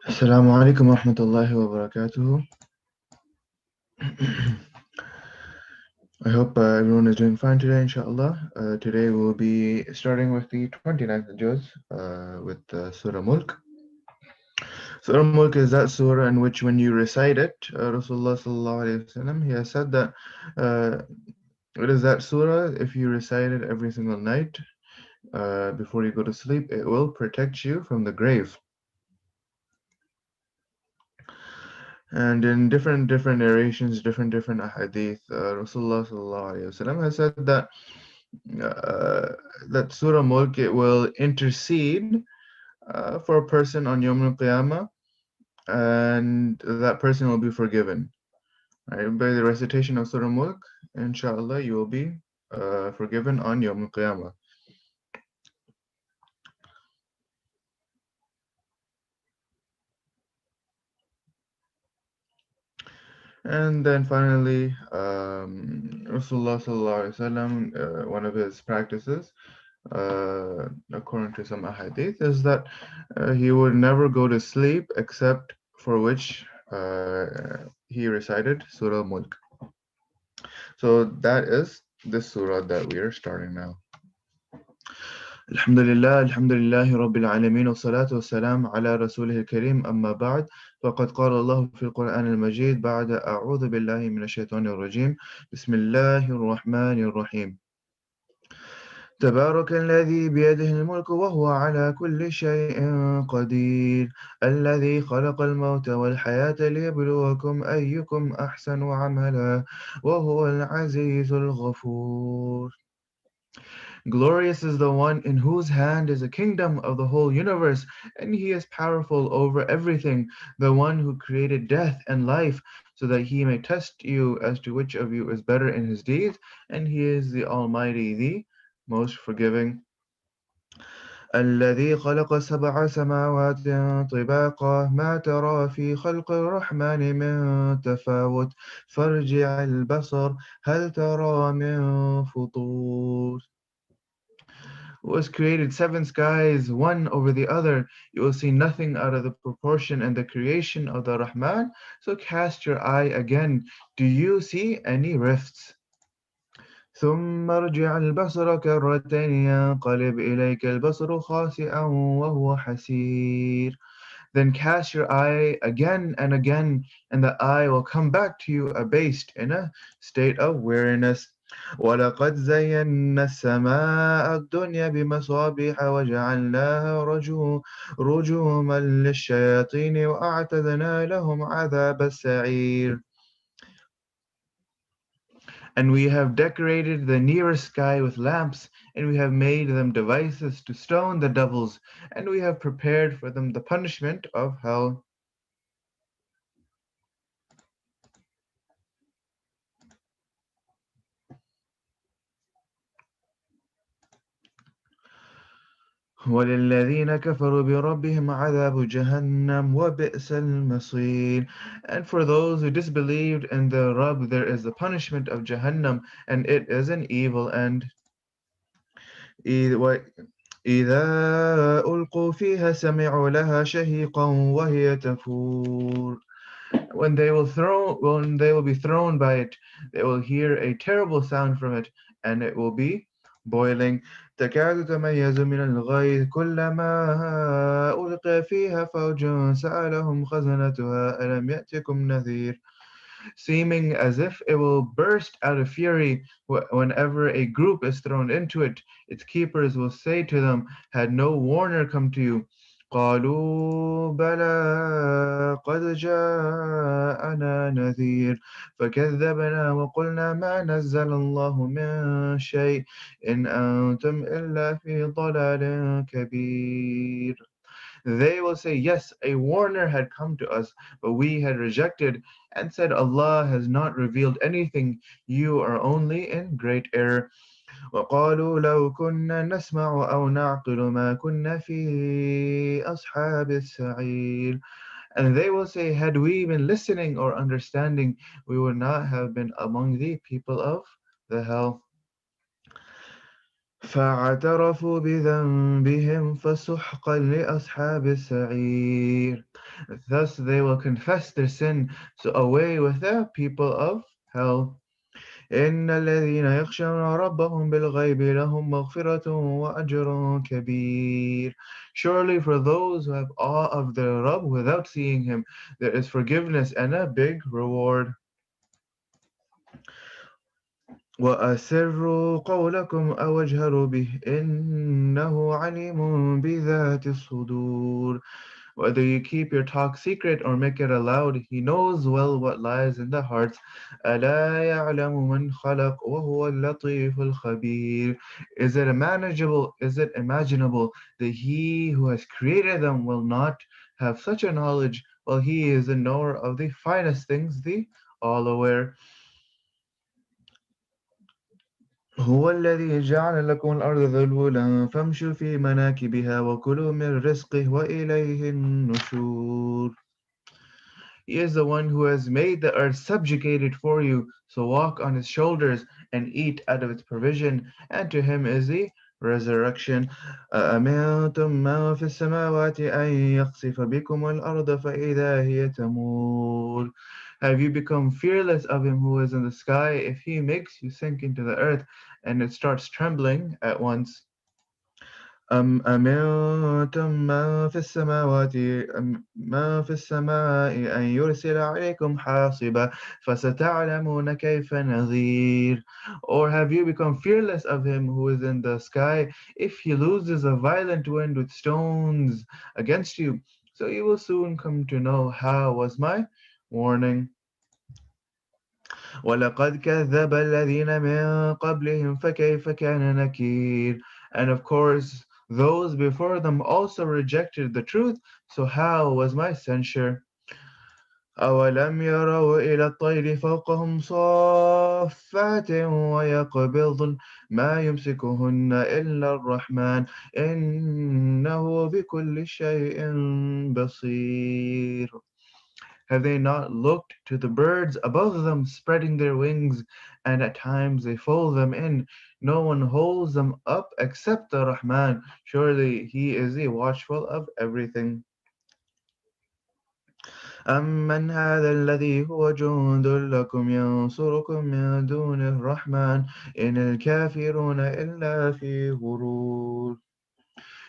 Assalamu alaikum wa rahmatullahi wa barakatuhu. I hope everyone is doing fine today, inshallah. Today we'll be starting with the 29th juz with Surah Mulk. Surah Mulk is that surah in which when you recite it, Rasulullah sallallahu alayhi wasallam, he has said that uh, it is that surah, if you recite it every single night before you go to sleep, it will protect you from the grave. And in different narrations, different ahadith, Rasulullah sallallahu alaihi wasallam has said that uh, that Surah Mulk, it will intercede for a person on Yawm al-Qiyamah, and that person will be forgiven. Right? By the recitation of Surah Mulk, inshallah, you will be forgiven on Yawm al-Qiyamah. And then finally, Rasulullah sallallahu alaihi wasallam, one of his practices, according to some ahadith, is that he would never go to sleep except for which he recited Surah Mulk. So that is this surah that we are starting now. الحمد لله الحمد لله رب العالمين والصلاة والسلام على رسوله الكريم أما بعد فقد قال الله في القرآن المجيد بعد أعوذ بالله من الشيطان الرجيم بسم الله الرحمن الرحيم تبارك الذي بيده الملك وهو على كل شيء قدير الذي خلق الموت والحياة ليبلوكم أيكم أحسن عملا وهو العزيز الغفور. Glorious is the one in whose hand is the kingdom of the whole universe, and he is powerful over everything, the one who created death and life, so that he may test you as to which of you is better in his deeds, and he is the Almighty, the most forgiving. الذي خلق سبع سماوات طباقا ما ترى في خلق الرحمن من تفاوت فارجع البصر هل ترى من فطور. Who has created seven skies, one over the other. You will see nothing out of the proportion and the creation of the Rahman. So cast your eye again. Do you see any rifts? ثم ارجع البصر كرتين ينقلب إليك البصر خاسئا وهو حسير. Then cast your eye again and again, and the eye will come back to you abased in a state of weariness. ولقد زينا السماء الدنيا بمصابيح وجعلناها رجوما للشياطين وأعتدنا لهم عذاب السعير. And we have decorated the nearest sky with lamps, and we have made them devices to stone the devils, and we have prepared for them the punishment of hell. وَلِلَّذِينَ كَفَرُوا بِرَبِّهِمْ عَذَابُ جَهَنَّمَ وَبِئْسَ الْمَصِيرُ. And for those who disbelieved in their Rabb, there is the punishment of Jahannam, and it is an evil end. إِذَا أُلْقُوا فِيهَا سَمِعُوا لَهَا شَهِيقًا وَهِيَ تَفُورُ. When they will be thrown by it, they will hear a terrible sound from it, and it will be boiling. تكاد تميز من الغيظ كلما ألقي فيها فوج سألهم خزنتها ألم يأتكم نذير. Seeming as if it will burst out of fury whenever a group is thrown into it. Its keepers will say to them, had no warner come to you? قالوا بلى قد جاءنا نذير فكذبنا وقلنا ما نزل الله من شيء إن أنتم إلا في ضلال كبير. They will say, yes, a warner had come to us, but we had rejected and said, Allah has not revealed anything. You are only in great error. وقالوا لو كنا نسمع أو نعقل ما كنا في أصحاب السعير. And they will say, had we been listening or understanding, we would not have been among the people of the hell. فاعترفوا بذنبهم فسحقا لأصحاب السعير. Thus they will confess their sin, so away with the people of hell. إن الذين يخشون ربهم بالغيب لهم مغفرة وأجر كبير. Surely for those who have awe of their Rabb without seeing him, there is forgiveness and a big reward. وأسروا قولكم أو اجهروا به إنه عليم بذات الصدور. Whether you keep your talk secret or make it aloud, he knows well what lies in the hearts. ألا يعلم من خلق وهو اللطيف الخبير. Is it imaginable that he who has created them will not have such a knowledge, while he is the knower of the finest things, the all aware. هو الذي جعل لكم الأرض ذلولا فامشوا في مناكبها وكلوا من رزقه وإليه النشور. He is the one who has made the earth subjugated for you, so walk on his shoulders and eat out of its provision, and to him is the resurrection. أأمنتم من في السماوات أن يخسف بكم الأرض فإذا هي تمور. Have you become fearless of him who is in the sky if he makes you sink into the earth and it starts trembling at once? أم أمنتم من في السماوات من في السماء أن يرسل عليكم حاصبا فستعلمون كيف نذير. Or have you become fearless of him who is in the sky if he loses a violent wind with stones against you? So you will soon come to know how was my warning. ولقد كذب الذين من قبلهم فكيف كان نكير. And of course, those before them also rejected the truth, so how was my censure? أولم يروا إلى الطير فوقهم صافات ويقبضن ما يمسكهن إلا الرحمن إنه بكل شيء بصير. Have they not looked to the birds above them spreading their wings, and at times they fold them in? No one holds them up except the Rahman. Surely he is the watchful of everything. أمن هذا الذي هو جند لكم ينصركم من دون الرحمن إن الكافرون إلا في غرور.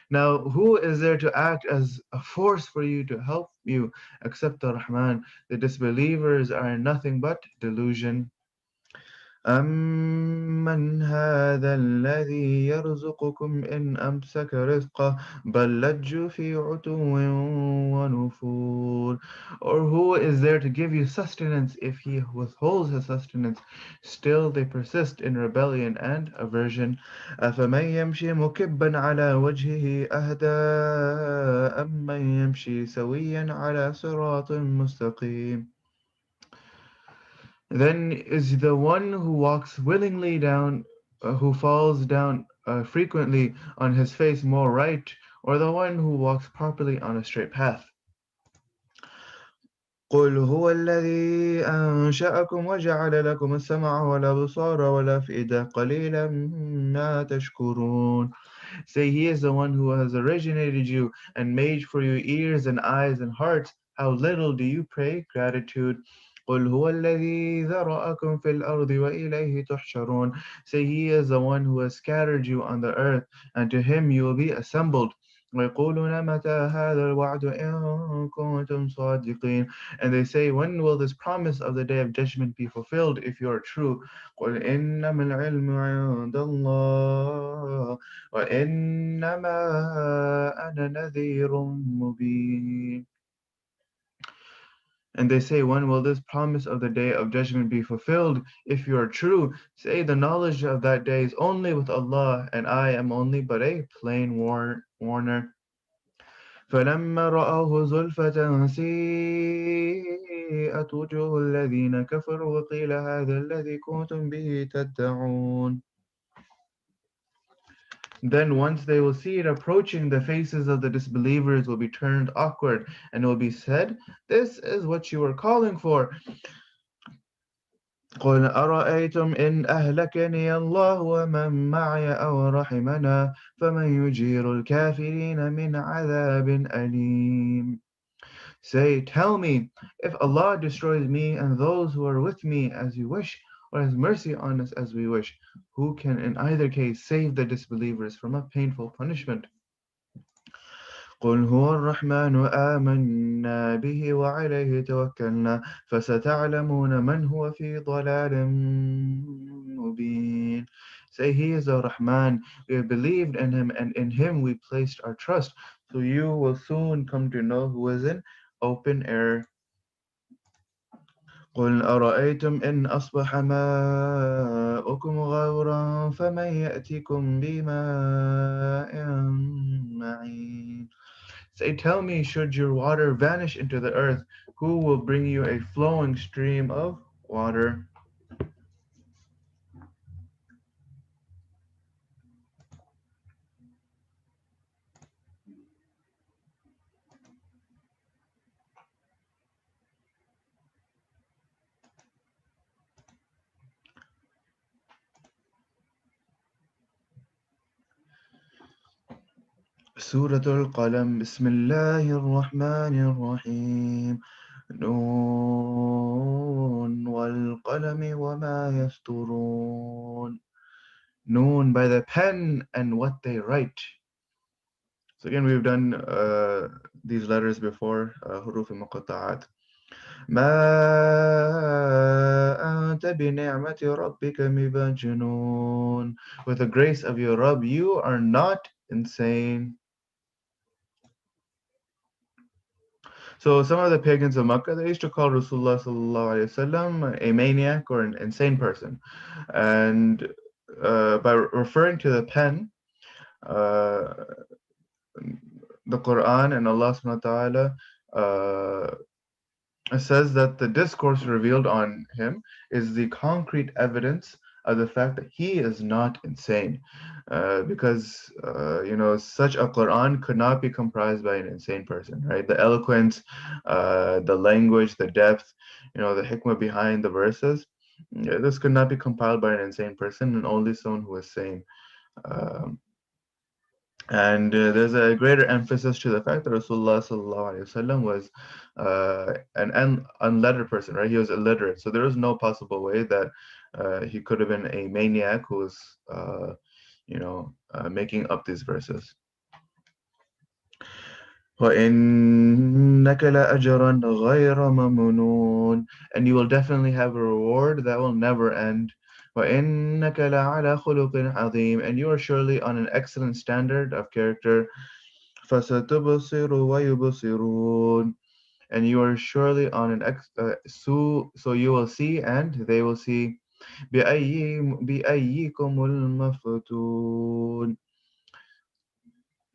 Now, who is there to act as a force for you to help you except the Rahman? The disbelievers are nothing but delusion. أَمَّنْ هَذَا الَّذِي يَرْزُقُكُمْ إِنْ أَمْسَكَ رِزْقَهُ بَلْ لَجُّوا فِي عُتُوٍّ وَنُفُورٍ. Or who is there to give you sustenance if he withholds his sustenance? Still they persist in rebellion and aversion. أَفَمَنْ يَمْشِي مُكِبًّا عَلَى وَجْهِهِ أَهْدَىٰ أَمَّنْ يَمْشِي سَوِيًّا عَلَى صِرَاطٍ مُسْتَقِيمٍ. Then is the one who walks willingly down, who falls down frequently on his face more right, or the one who walks properly on a straight path? قل هو الذي أنشأكم وجعل لكم السمع والأبصار والأفئدة قليلا ما تشكرون. Say he is the one who has originated you and made for you ears and eyes and hearts. How little do you pray gratitude. قل هو الذي ذرأكم في الأرض وإليه تحشرون. Say he is the one who has scattered you on the earth, and to him you will be assembled. ويقولون متى هذا الوعد إن كنتم صادقين. And they say, when will this promise of the day of judgment be fulfilled if you are true? قل إنما العلم عند الله وإنما أنا نذير مبين. And they say, when will this promise of the day of judgment be fulfilled? If you are true, say the knowledge of that day is only with Allah, and I am only but a plain warner. فلما رأوه زلفة سيئت وجوه الذين كفروا وقيل هذا الذي كنتم به تدعون. Then once they will see it approaching, the faces of the disbelievers will be turned awkward, and it will be said, this is what you were calling for. قل أرأيتم إن أهلكني الله ومن معي أو رحمنا فمن يجير الكافرين من عذاب أليم. Say, tell me, if Allah destroys me and those who are with me as you wish, or has mercy on us as we wish, who can in either case save the disbelievers from a painful punishment? قل هو الرحمن آمنا به وعليه توكلنا فستعلمون من هو في ضلال مبين. Say, He is the Rahman, we have believed in Him and in Him we placed our trust, so you will soon come to know who is in open error. قل أرأيتم إن أصبح ماؤكم غورا فمن يأتيكم بماء معين. Say, tell me, should your water vanish into the earth, who will bring you a flowing stream of water? سورة القلم بسم الله الرحمن الرحيم نون والقلم وما يسطرون. Noon, by the pen and what they write. So again, we've done these letters before, حروف المقطعات. ما أنت بنعمة ربك بمجنون. With the grace of your Rabb, you are not insane. So some of the pagans of Makkah, they used to call Rasulullah sallallahu alaihi wasallam a maniac or an insane person, and by referring to the pen, uh, the Quran and Allah subhanahu wa ta'ala says that the discourse revealed on him is the concrete evidence of the fact that he is not insane, because such a Quran could not be comprised by an insane person, right? The eloquence, the language, the depth, the hikmah behind the verses. Yeah, this could not be compiled by an insane person, and only someone who is sane. Um, and there's a greater emphasis to the fact that Rasulullah sallallahu alaihi wasallam was an unlettered person, right? He was illiterate, so there was no possible way that he could have been a maniac who was, making up these verses. وَإِنَّكَ لَأَجْرًا غَيْرَ مَمْنُونٍ. And you will definitely have a reward that will never end. وَإِنَّكَ لَعَلَى خُلُقٍ عَظِيمٍ. And you are surely on an excellent standard of character. فَسَتُبْصِرُ وَيُبْصِرُونَ. And you are surely on an so you will see and they will see. بِأَيِّكُمُ الْمَفْتُونَ.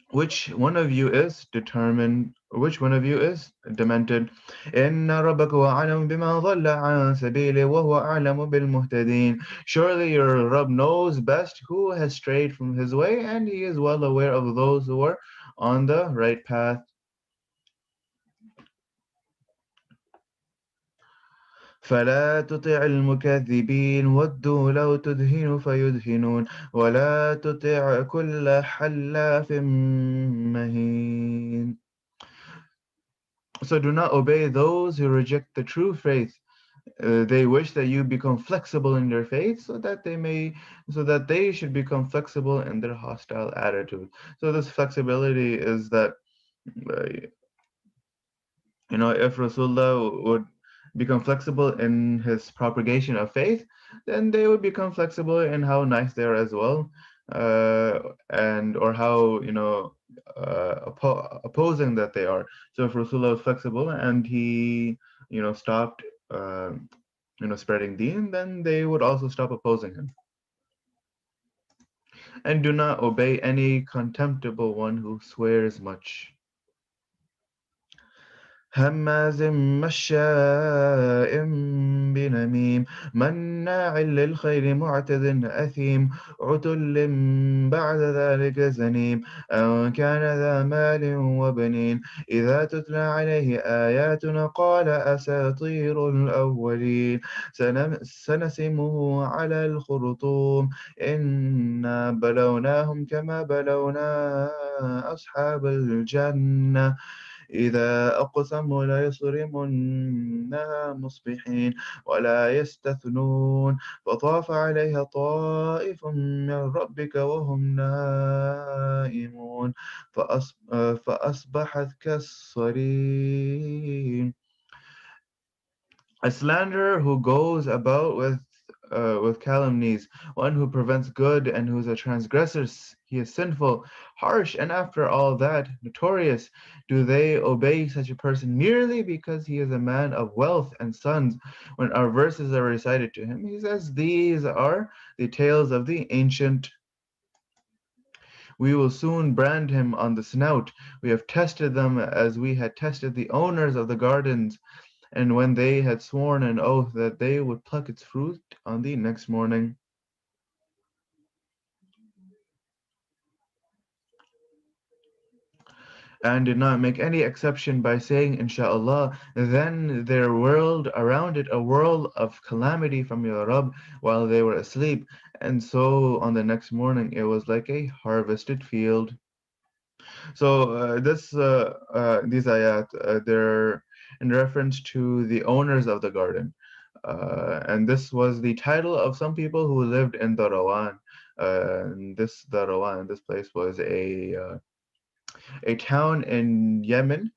Which one of you is determined, which one of you is demented. إِنَّ رَبَّكَ وَأَعْلَمُ بِمَا ضَلَّ عَنْ سَبِيلِهِ وَهُوَ أَعْلَمُ بِالْمُهْتَدِينَ. Surely your Rabb knows best who has strayed from his way, and he is well aware of those who are on the right path. فلا تطع المكذبين ودوا لو تدهن فيدهنون ولا تطع كل حلاف مهين. So do not obey those who reject the true faith. They wish that you become flexible in their faith so that they should become flexible in their hostile attitude. So this flexibility is that, uh, if Rasulullah would become flexible in his propagation of faith, then they would become flexible in how nice they are as well, and or how opposing that they are. So if Rasulullah was flexible and he stopped spreading deen, then they would also stop opposing him. And do not obey any contemptible one who swears much. هماز مشاء بنميم مناع للخير معتد أثيم عتل بعد ذلك زنيم أن كان ذا مال وبنين إذا تتلى عليه آياتنا قال أساطير الأولين سنسمه على الخرطوم إنا بلوناهم كما بلونا أصحاب الجنة إذا أقسموا ليصرمنها مصبحين ولا يستثنون فطاف عليها طائف من ربك وهم نائمون فأصبحت كالصريم. A slanderer who goes about with calumnies, one who prevents good and who is a transgressor, he is sinful, harsh, and after all that, notorious. Do they obey such a person merely because he is a man of wealth and sons? When our verses are recited to him, he says, "These are the tales of the ancient. We will soon brand him on the snout. We have tested them as we had tested the owners of the gardens. And when they had sworn an oath that they would pluck its fruit on the next morning, and did not make any exception by saying, Insha'Allah, then there whirled around it a whirl of calamity from your Rabb while they were asleep. And so on the next morning, it was like a harvested field. So these ayat, they're in reference to the owners of the garden. And this was the title of some people who lived in Darawan. And this Darawan, this place was a town in Yemen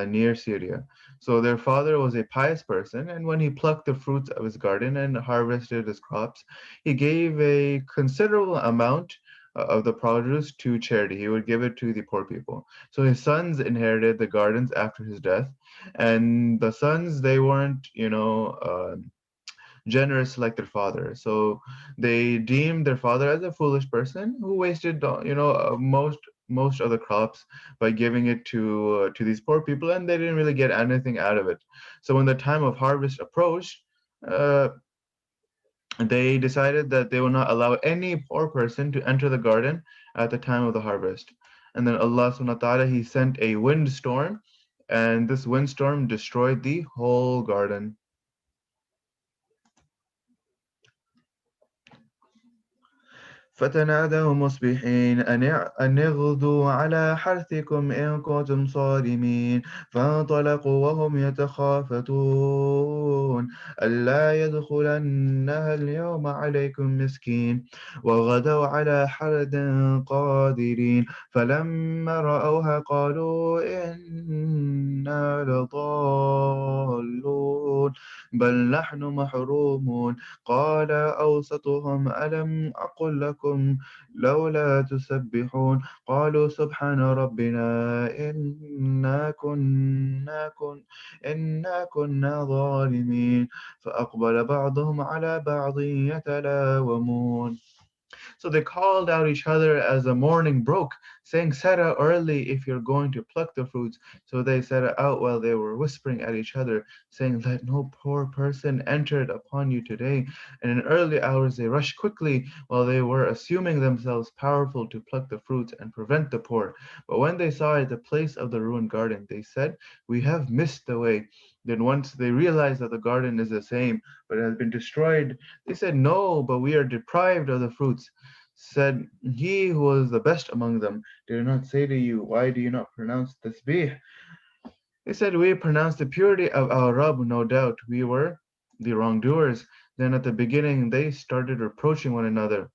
near Syria. So their father was a pious person, and when he plucked the fruits of his garden and harvested his crops, he gave a considerable amount of the produce to charity. He would give it to the poor people. So his sons inherited the gardens after his death, and the sons, they weren't, generous like their father. So they deemed their father as a foolish person who wasted, most of the crops by giving it to these poor people, and they didn't really get anything out of it. So when the time of harvest approached, uh, they decided that they will not allow any poor person to enter the garden at the time of the harvest. And then Allah subhanahu wa ta'ala, He sent a windstorm, and this windstorm destroyed the whole garden. فتنادوا مصبحين أن اغدوا على حرثكم إن كنتم صارمين فانطلقوا وهم يتخافتون ألا يدخلنها اليوم عليكم مسكين وغدوا على حرد قادرين فلما رأوها قالوا إنا لضالون بل نحن محرومون قال أوسطهم ألم أقل لكم لولا تسبحون قالوا سبحان ربنا إنا كنا ظالمين فأقبل بعضهم على بعض يتلاومون. So they called out each other as the morning broke, saying, "Set out early if you're going to pluck the fruits." So they set out while they were whispering at each other, saying, "Let no poor person enter upon you today." And in early hours they rushed quickly while they were assuming themselves powerful to pluck the fruits and prevent the poor. But when they saw it, the place of the ruined garden, they said, "We have missed the way." Then once they realized that the garden is the same, but it has been destroyed, they said, "No, but we are deprived of the fruits." Said he who was the best among them, "Did I not say to you, why do you not pronounce tasbih?" They said, "We pronounce the purity of our Rabb, no doubt we were the wrongdoers." Then at the beginning they started reproaching one another.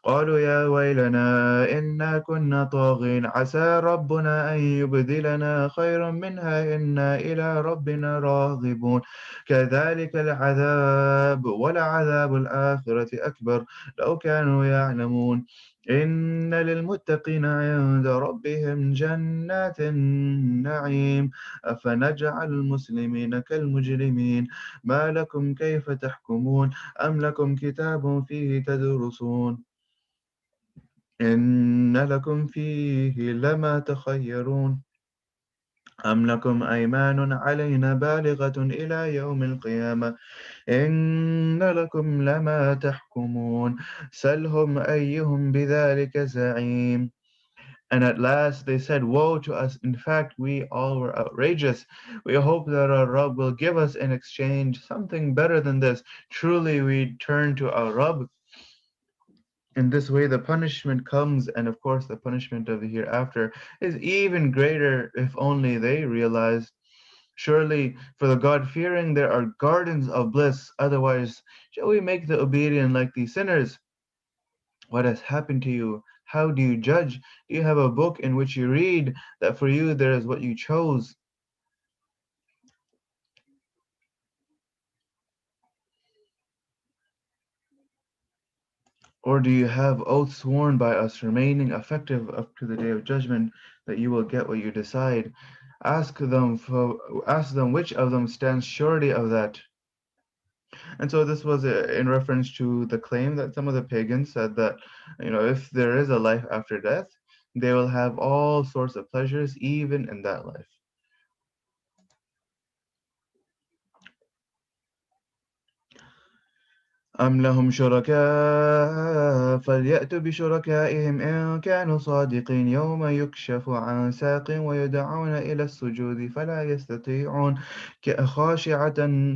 قالوا يا ويلنا إنا كنا طاغين عسى ربنا أن يبدلنا خيرا منها إنا إلى ربنا راغبون كذلك العذاب ولعذاب الآخرة أكبر لو كانوا يعلمون إن للمتقين عند ربهم جنات النعيم أفنجعل المسلمين كالمجرمين ما لكم كيف تحكمون أم لكم كتاب فيه تدرسون إن لكم فيه لما تخيرون. أم لكم أيمان علينا بالغة إلى يوم القيامة إن لكم لما تحكمون سلهم أيهم بذلك زعيم. And at last they said, woe to us! In fact, we all were outrageous. We hope that our Rabb will give us in exchange something better than this. Truly, we turn to our Rabb. In this way, the punishment comes, and of course, the punishment of the hereafter is even greater if only they realized. Surely, for the God fearing, there are gardens of bliss. Otherwise, shall we make the obedient like these sinners? What has happened to you? How do you judge? Do you have a book in which you read that for you there is what you chose? Or do you have oaths sworn by us remaining effective up to the day of judgment that you will get what you decide? Ask them which of them stands surety of that. And so this was in reference to the claim that some of the pagans said that, if there is a life after death, they will have all sorts of pleasures even in that life. أم لهم شركاء فليأتوا بشركائهم إن كانوا صادقين يوم يكشف عن ساق ويدعون إلى السجود فلا يستطيعون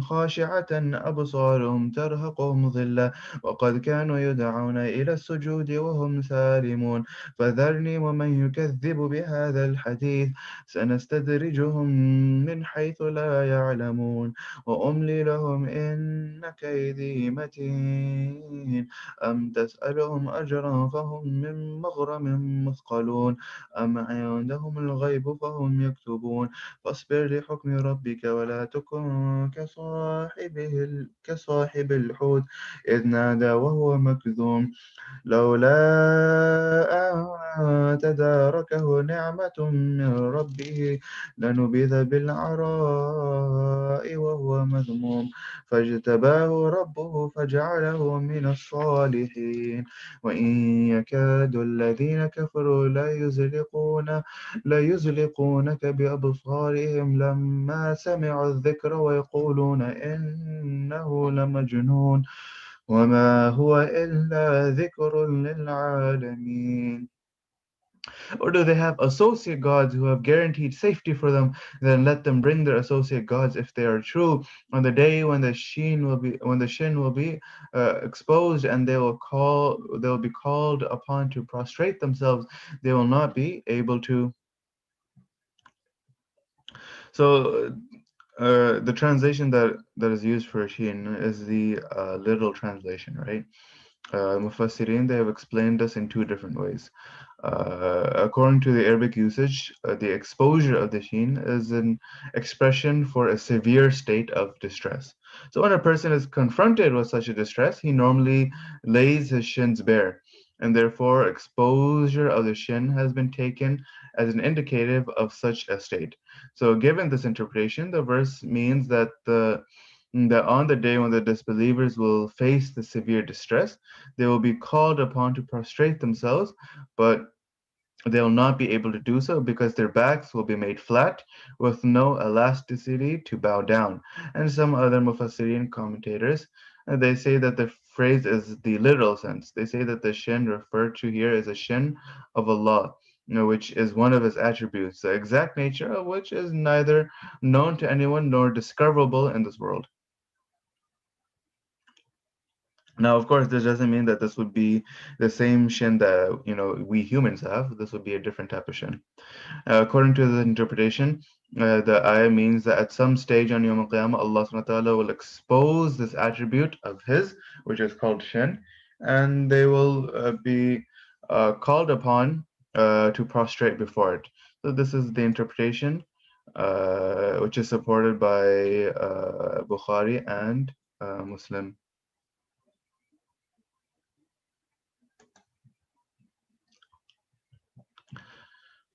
خاشعة أبصارهم ترهقهم ذلة وقد كانوا يدعون إلى السجود وهم سالمون فذرني ومن يكذب بهذا الحديث سنستدرجهم من حيث لا يعلمون وأملي لهم إن كيدي متين أم تسألهم أجرا فهم من مغرم مثقلون أم عندهم الغيب فهم يكتبون فاصبر لحكم ربك ولا تكن كصاحب الحوت إذ نادى وهو مكذوم لولا أن تداركه نعمة من ربه لنبذ بالعراء وهو مذموم فاجتباه ربه فجعله من الصالحين وإن يكاد الذين كفروا ليزلقونك بأبصارهم لما سمعوا الذكر ويقولون إنه لمجنون وما هو إلا ذكر للعالمين. Or do they have associate gods who have guaranteed safety for them? Then let them bring their associate gods if they are true. On the day when the shin will be exposed, and they will be called upon to prostrate themselves. They will not be able to. So the translation that is used for shin is the literal translation, right? Mufassirin, they have explained this in two different ways. According to the Arabic usage, the exposure of the sheen is an expression for a severe state of distress. So when a person is confronted with such a distress, he normally lays his shins bare, and therefore exposure of the shin has been taken as an indicative of such a state. So given this interpretation, the verse means that on the day when the disbelievers will face the severe distress, they will be called upon to prostrate themselves, but they will not be able to do so because their backs will be made flat with no elasticity to bow down. And some other Mufassirin commentators, they say that the phrase is the literal sense. They say that the shin referred to here is a shin of Allah, which is one of his attributes, the exact nature of which is neither known to anyone nor discoverable in this world. Now, of course, this doesn't mean that this would be the same shin that we humans have. This would be a different type of shin. According to the interpretation, the ayah means that at some stage on Yawm al-Qiyamah, Allah subhanahu wa ta'ala will expose this attribute of His, which is called shin, and they will be called upon to prostrate before it. So this is the interpretation, which is supported by Bukhari and Muslim.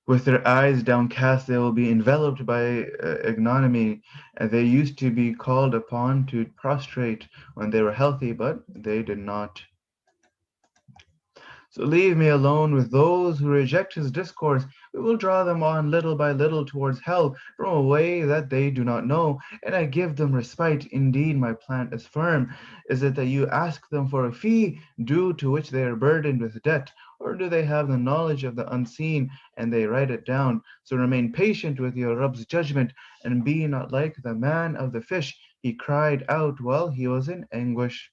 With their eyes downcast, they will be enveloped by ignominy. They used to be called upon to prostrate when they were healthy, but they did not. So leave me alone with those who reject his discourse. We will draw them on little by little towards hell from a way that they do not know, and I give them respite. Indeed, my plan is firm. Is it that you ask them for a fee due to which they are burdened with debt? Or do they have the knowledge of the unseen and they write it down? So remain patient with your Rabb's judgment and be not like the man of the fish. He cried out while he was in anguish.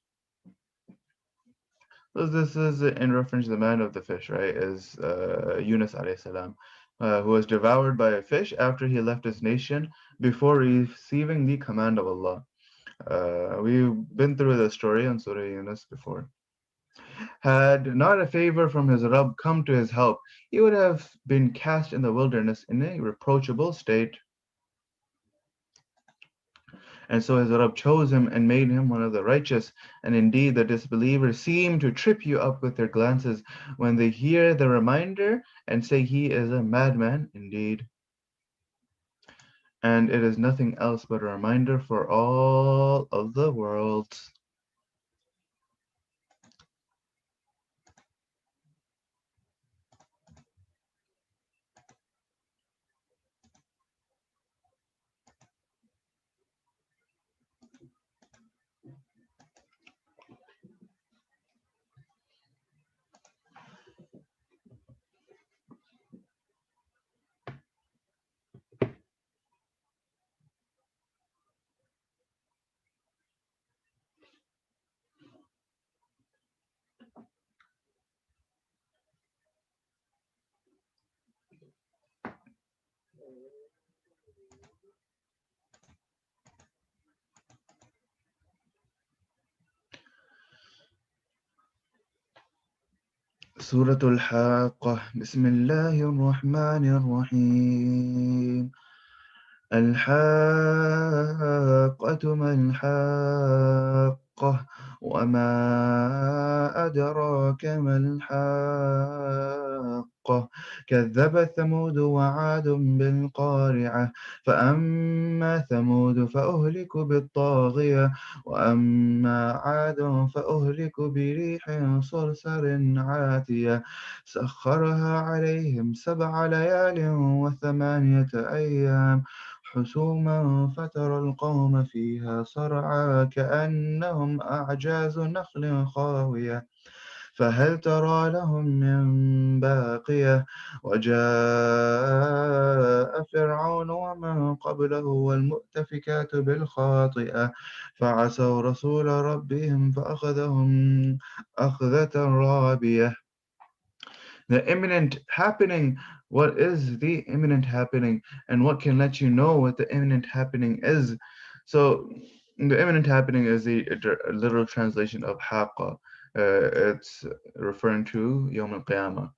So this is in reference to the man of the fish, right? Is Yunus alayhi salam, who was devoured by a fish after he left his nation before receiving the command of Allah. We've been through the story on Surah Yunus before. Had not a favor from his Rabb come to his help, he would have been cast in the wilderness in a reproachable state. And so his Rabb chose him and made him one of the righteous. And indeed, the disbelievers seem to trip you up with their glances when they hear the reminder and say he is a madman indeed. And it is nothing else but a reminder for all of the worlds. سورة الحاقة بسم الله الرحمن الرحيم الحاقة ما الحاقة وما أدراك ما الحاقة كذبت ثمود وعاد بالقارعة فأما ثمود فأهلكوا بالطاغية وأما عاد فأهلكوا بريح صرصر عاتية سخرها عليهم 7 ليال وثمانية أيام حسوما فترى القوم فيها صرعى كأنهم أعجاز نخل خاوية فهل ترى لهم من باقية وجاء فرعون ومن قبله والمؤتفكات بالخاطئة فعسوا رسول ربهم فأخذهم أخذة رابية. The imminent happening. What is the imminent happening, and what can let you know what the imminent happening is? So, the imminent happening is the literal translation of haqqa. It's referring to Yawm al-Qiyamah.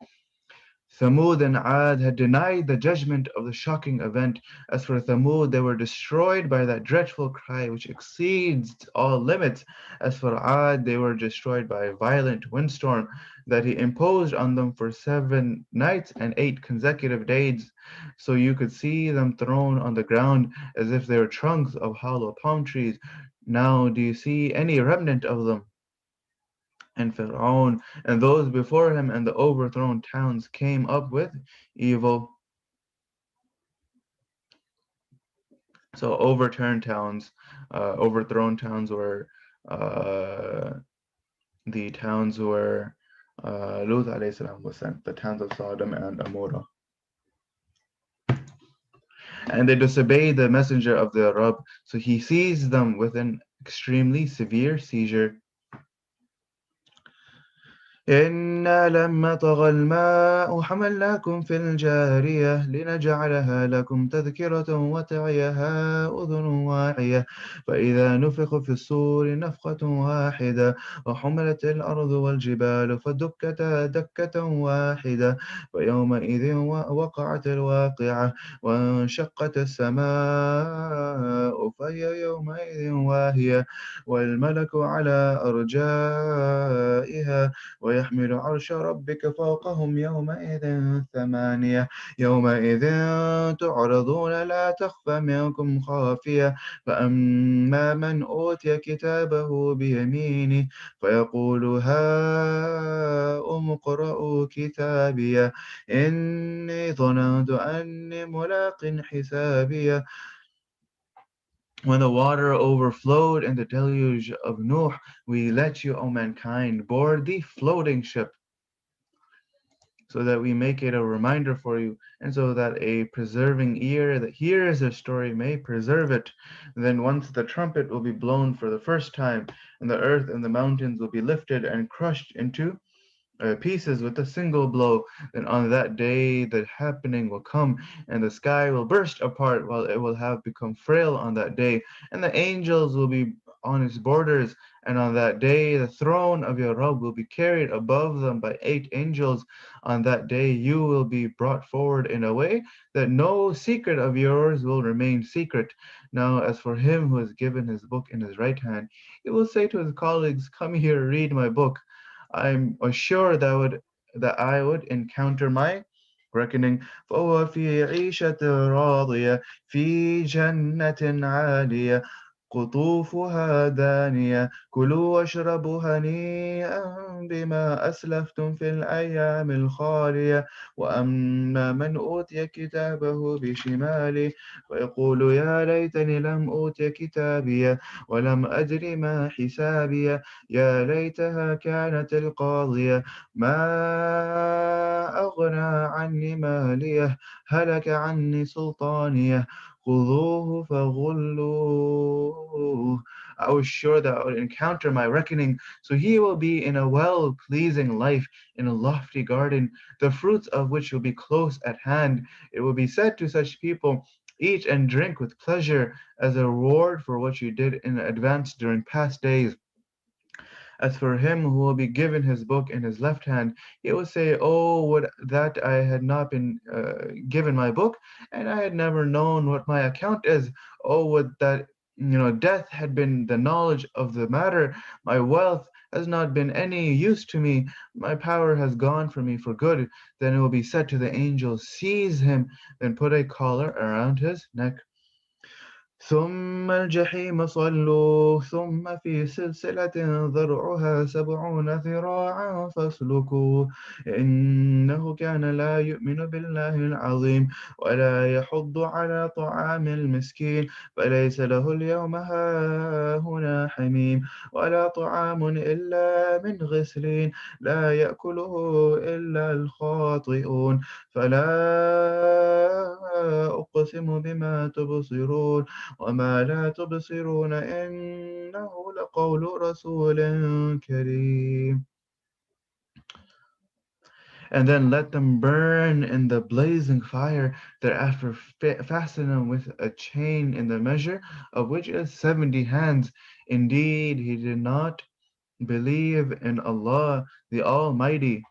Thamud and Ad had denied the judgment of the shocking event. As for Thamud, they were destroyed by that dreadful cry which exceeds all limits. As for Ad, they were destroyed by a violent windstorm that he imposed on them for 7 nights and 8 consecutive days. So you could see them thrown on the ground as if they were trunks of hollow palm trees. Now, do you see any remnant of them? And Pharaoh and those before him and the overthrown towns came up with evil. So overthrown towns were uh, the towns where Lut alayhi salam was sent, the towns of Sodom and Amorah. And they disobeyed the messenger of their Rabb, so he seized them with an extremely severe seizure. إنا لما طغى الماء حملناكم في الجارية لنجعلها لكم تذكرة وتعيها أذن واعية فإذا نفخ في الصور نفخة واحدة وحملت الأرض والجبال فدكتا دكة واحدة فيومئذ وقعت الواقعة وانشقت السماء فهي يومئذ واهية والملك على أرجائها ويحمل عرش ربك فوقهم يومئذ ثمانية يومئذ تعرضون لا تخفى منكم خافية فأما من أوتي كتابه بيمينه فيقول هاؤم اقرءوا كتابيه إني ظننت أني ملاق حسابيه. When the water overflowed in the deluge of Nuh, we let you, O mankind, board the floating ship, so that we make it a reminder for you, and so that a preserving ear that hears the story may preserve it. And then once the trumpet will be blown for the first time, and the earth and the mountains will be lifted and crushed into pieces with a single blow. Then on that day the happening will come, and the sky will burst apart while it will have become frail on that day, and the angels will be on its borders, and on that day the throne of your Rabb will be carried above them by 8 angels. On that day you will be brought forward in a way that no secret of yours will remain secret. Now as for him who has given his book in his right hand, he will say to his colleagues, come here, read my book. I'm assured that I would encounter my reckoning. فهو في عيشة راضية في جنة عالية قطوفها دانية كلوا واشربوا هنيئا بما أسلفتم في الأيام الخالية وأما من أوتي كتابه بشماله فيقول يا ليتني لم أوت كتابيه ولم أدر ما حسابيه يا ليتها كانت القاضية ما أغنى عني ماليه هلك عني سلطانيه خذوه فغلوه. I was sure that I would encounter my reckoning, so he will be in a well-pleasing life in a lofty garden, the fruits of which will be close at hand. It will be said to such people, eat and drink with pleasure as a reward for what you did in advance during past days. As for him who will be given his book in his left hand, he will say, oh, would that I had not been given my book, and I had never known what my account is. Oh, would that death had been the knowledge of the matter. My wealth has not been any use to me. My power has gone from me for good. Then it will be said to the angels, seize him, then put a collar around his neck. ثم الجحيم صلوا ثم في سلسلة ذرعها 70 ذراعا فاسلكوا إنه كان لا يؤمن بالله العظيم ولا يحض على طعام المسكين فليس له اليوم هاهنا حميم ولا طعام إلا من غسلين لا يأكله إلا الخاطئون فلا أقسم بما تبصرون وما لا تبصرون إنه لقول رسول كريم. And then let them burn in the blazing fire. Thereafter fasten them with a chain in the measure of which is 70 hands. Indeed, he did not believe in Allah, the Almighty,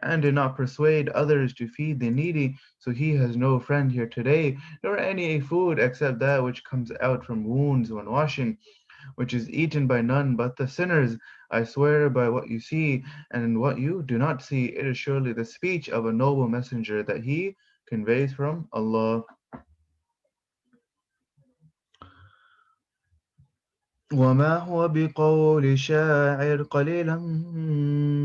and did not persuade others to feed the needy, so he has no friend here today, nor any food except that which comes out from wounds when washing, which is eaten by none but the sinners. I swear by what you see and what you do not see, it is surely the speech of a noble messenger that he conveys from Allah. وما هو بقول شاعر قليلا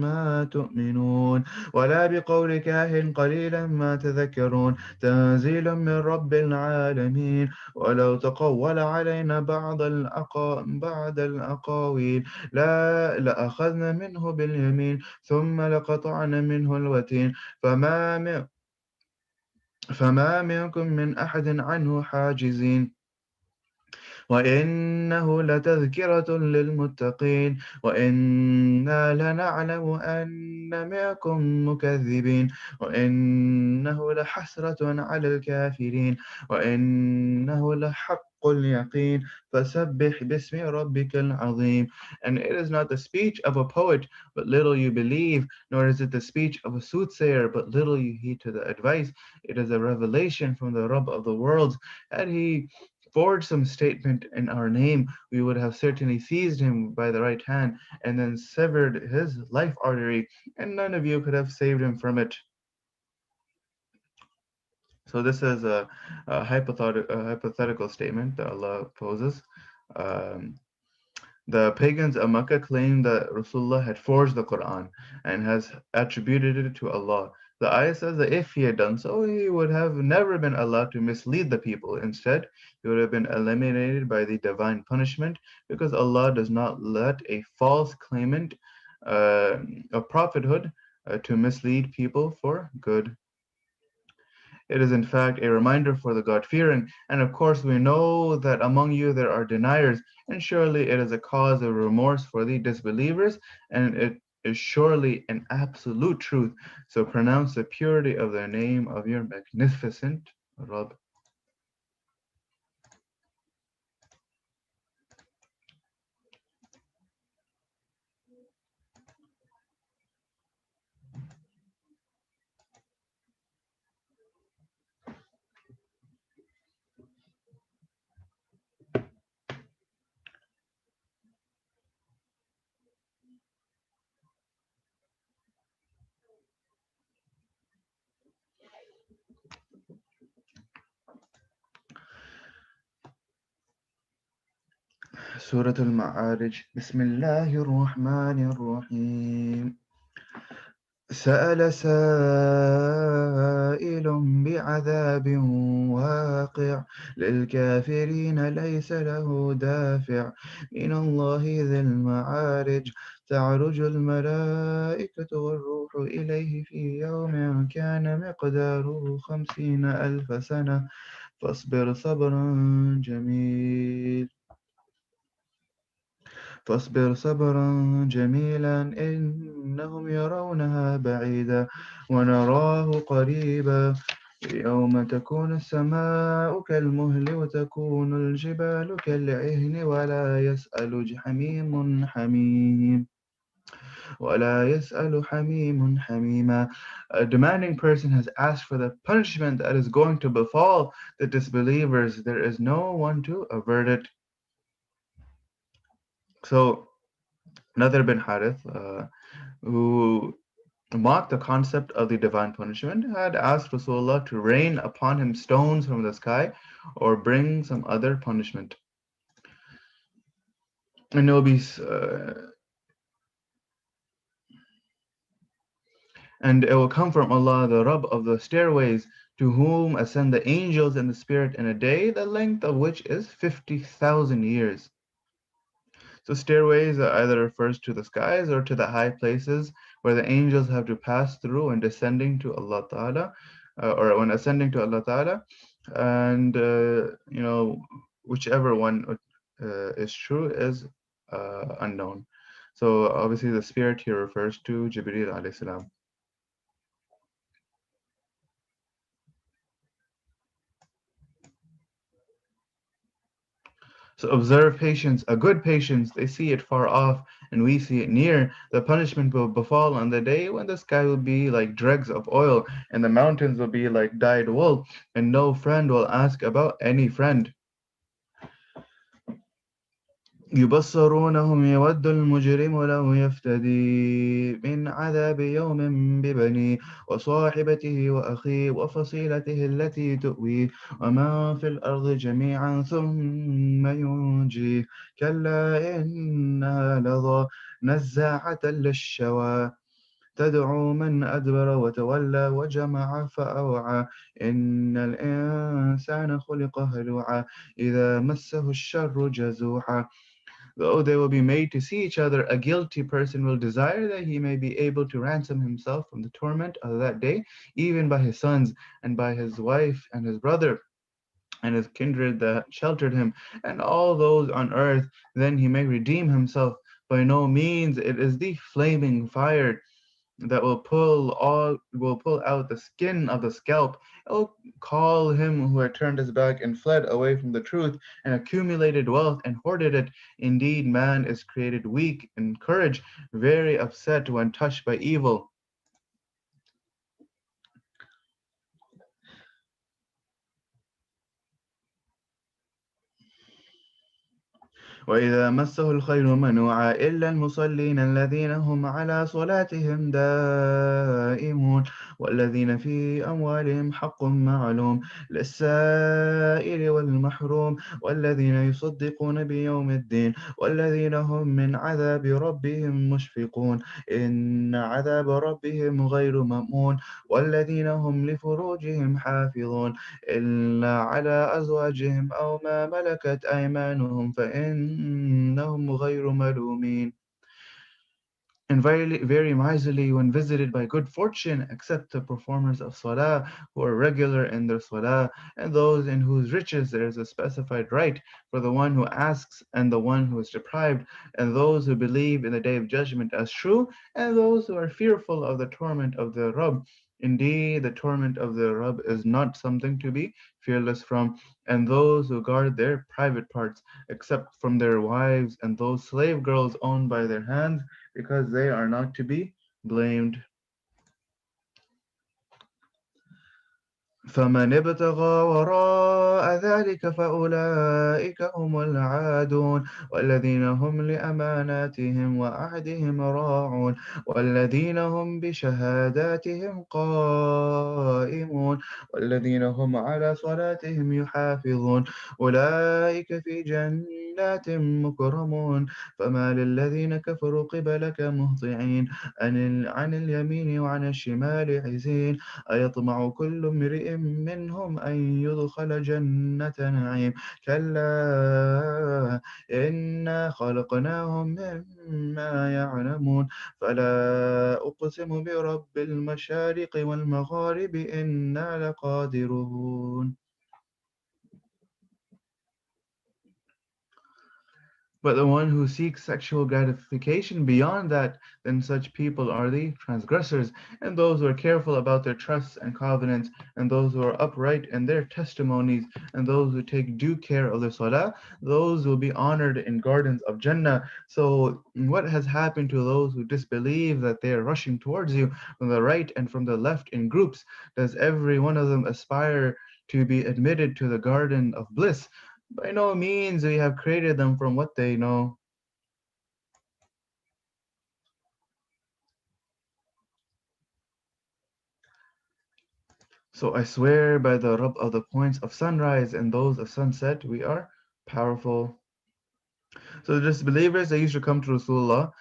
ما تؤمنون ولا بقول كاهن قليلا ما تذكرون تنزيل من رب العالمين ولو تقول علينا بعض الأقاويل لأخذنا منه باليمين ثم لقطعنا منه الوتين فما منكم من أحد عنه حاجزين وإنه لتذكرة للمتقين وإنا لنعلم أن منكم مكذبين وإنه لحسرة على الكافرين وإنه لحق اليقين فسبح باسم ربك العظيم. And it is not the speech of a poet, but little you believe, nor is it the speech of a soothsayer, but little you heed to the advice. It is a revelation from the Rabb of the worlds. Had he forged some statement in our name, we would have certainly seized him by the right hand and then severed his life artery, and none of you could have saved him from it. So this is a hypothetical statement that Allah poses. Um, the pagans of Makkah claim that Rasulullah had forged the Quran and has attributed it to Allah. The ayah says that if he had done so, he would have never been allowed to mislead the people. Instead, he would have been eliminated by the divine punishment because Allah does not let a false claimant of prophethood to mislead people for good. It is in fact a reminder for the God-fearing, and of course we know that among you there are deniers, and surely it is a cause of remorse for the disbelievers, and it is surely an absolute truth. So pronounce the purity of the name of your magnificent Rabb. Surah Al-Ma'arij. Bismillahir Rahmanir Rahim. سأل سائل بعذاب واقع للكافرين ليس له دافع من الله ذي المعارج تعرج الملائكة والروح إليه في يوم كان مقداره 50,000 سنة فاصبر صبرا جميل فاصبر صبرا جميلا إنهم يرونها بعيدا ونراه قريبا يوم تكون السماء كالمهل وتكون الجبال كالعهن ولا يسأل حميم حميما. A demanding person has asked for the punishment that is going to befall the disbelievers. There is no one to avert it. So Nadir bin Harith, who mocked the concept of the divine punishment, had asked Rasulullah to rain upon him stones from the sky or bring some other punishment. And it will be, and it will come from Allah, the Rabb of the stairways, to whom ascend the angels and the spirit in a day, the length of which is 50,000 years. So stairways either refers to the skies or to the high places where the angels have to pass through when descending to Allah Ta'ala, or when ascending to Allah Ta'ala. And, whichever one is true is unknown. So obviously the spirit here refers to Jibreel alayhi salam. So observe patience, a good patience. They see it far off, and we see it near. The punishment will befall on the day when the sky will be like dregs of oil, and the mountains will be like dyed wool, and no friend will ask about any friend. يبصرونهم يود المجرم لو يفتدي من عذاب يوم ببنيه وصاحبته وأخيه وفصيلته التي تؤويه وما في الأرض جميعا ثم ينجيه كلا إنها لظى نزاعة للشوى تدعو من أدبر وتولى وجمع فأوعى إن الإنسان خلق هلوعا إذا مسه الشر جزوعا. Though they will be made to see each other, a guilty person will desire that he may be able to ransom himself from the torment of that day, even by his sons, and by his wife, and his brother, and his kindred that sheltered him, and all those on earth. Then he may redeem himself. By no means it is the flaming fire that will pull out the skin of the scalp. It will call him who had turned his back and fled away from the truth and accumulated wealth and hoarded it. Indeed, man is created weak in courage, very upset when touched by evil. وإذا مسه الخير منوعا إلا المصلين الذين هم على صلاتهم دائمون والذين في أموالهم حق معلوم للسائل والمحروم والذين يصدقون بيوم الدين والذين هم من عذاب ربهم مشفقون إن عذاب ربهم غير مأمون والذين هم لفروجهم حافظون إلا على أزواجهم أو ما ملكت أيمانهم فإنهم غير ملومين. And very miserly when visited by good fortune, except the performers of salah who are regular in their salah, and those in whose riches there is a specified right for the one who asks and the one who is deprived, and those who believe in the day of judgment as true, and those who are fearful of the torment of their Rabb. Indeed, the torment of their Rabb is not something to be fearless from, and those who guard their private parts, except from their wives and those slave girls owned by their hands, because they are not to be blamed. فمن ابتغى وراء ذلك فأولئك هم العادون والذين هم لأماناتهم وعهدهم راعون والذين هم بشهاداتهم قائمون والذين هم على صلاتهم يحافظون أولئك في جنات مكرمون فما للذين كفروا قبلك مهطعين عن اليمين وعن الشمال عزين أيطمع كل امرئ منهم أن يدخل جنة نعيم كلا إنا خلقناهم مما يعلمون فلا أقسم برب المشارق والمغارب إنا لقادرون. But the one who seeks sexual gratification beyond that, then such people are the transgressors, and those who are careful about their trusts and covenants, and those who are upright in their testimonies, and those who take due care of their salah, those will be honored in gardens of Jannah. So, what has happened to those who disbelieve that they are rushing towards you from the right and from the left in groups? Does every one of them aspire to be admitted to the garden of bliss? By no means we have created them from what they know. So I swear by the Rabb of the points of sunrise and those of sunset, we are powerful. So the disbelievers, they used to come to Rasulullah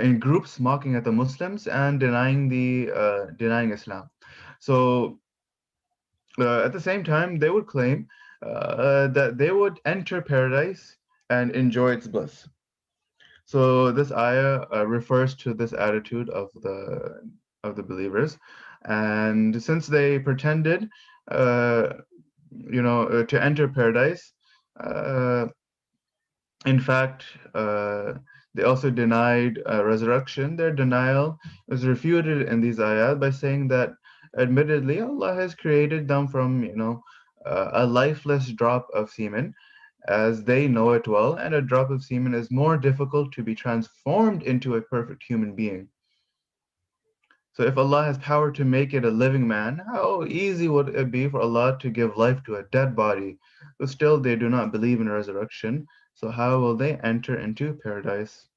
in groups, mocking at the Muslims and denying Islam. So at the same time, they would claim that they would enter paradise and enjoy its bliss. So this ayah refers to this attitude of the believers, and since they pretended, uh, to enter paradise, uh, in fact, they also denied resurrection. Their denial was refuted in these ayat by saying that, admittedly, Allah has created them from, a lifeless drop of semen, as they know it well, and a drop of semen is more difficult to be transformed into a perfect human being. So if Allah has power to make it a living man, how easy would it be for Allah to give life to a dead body? But still they do not believe in resurrection, so how will they enter into paradise?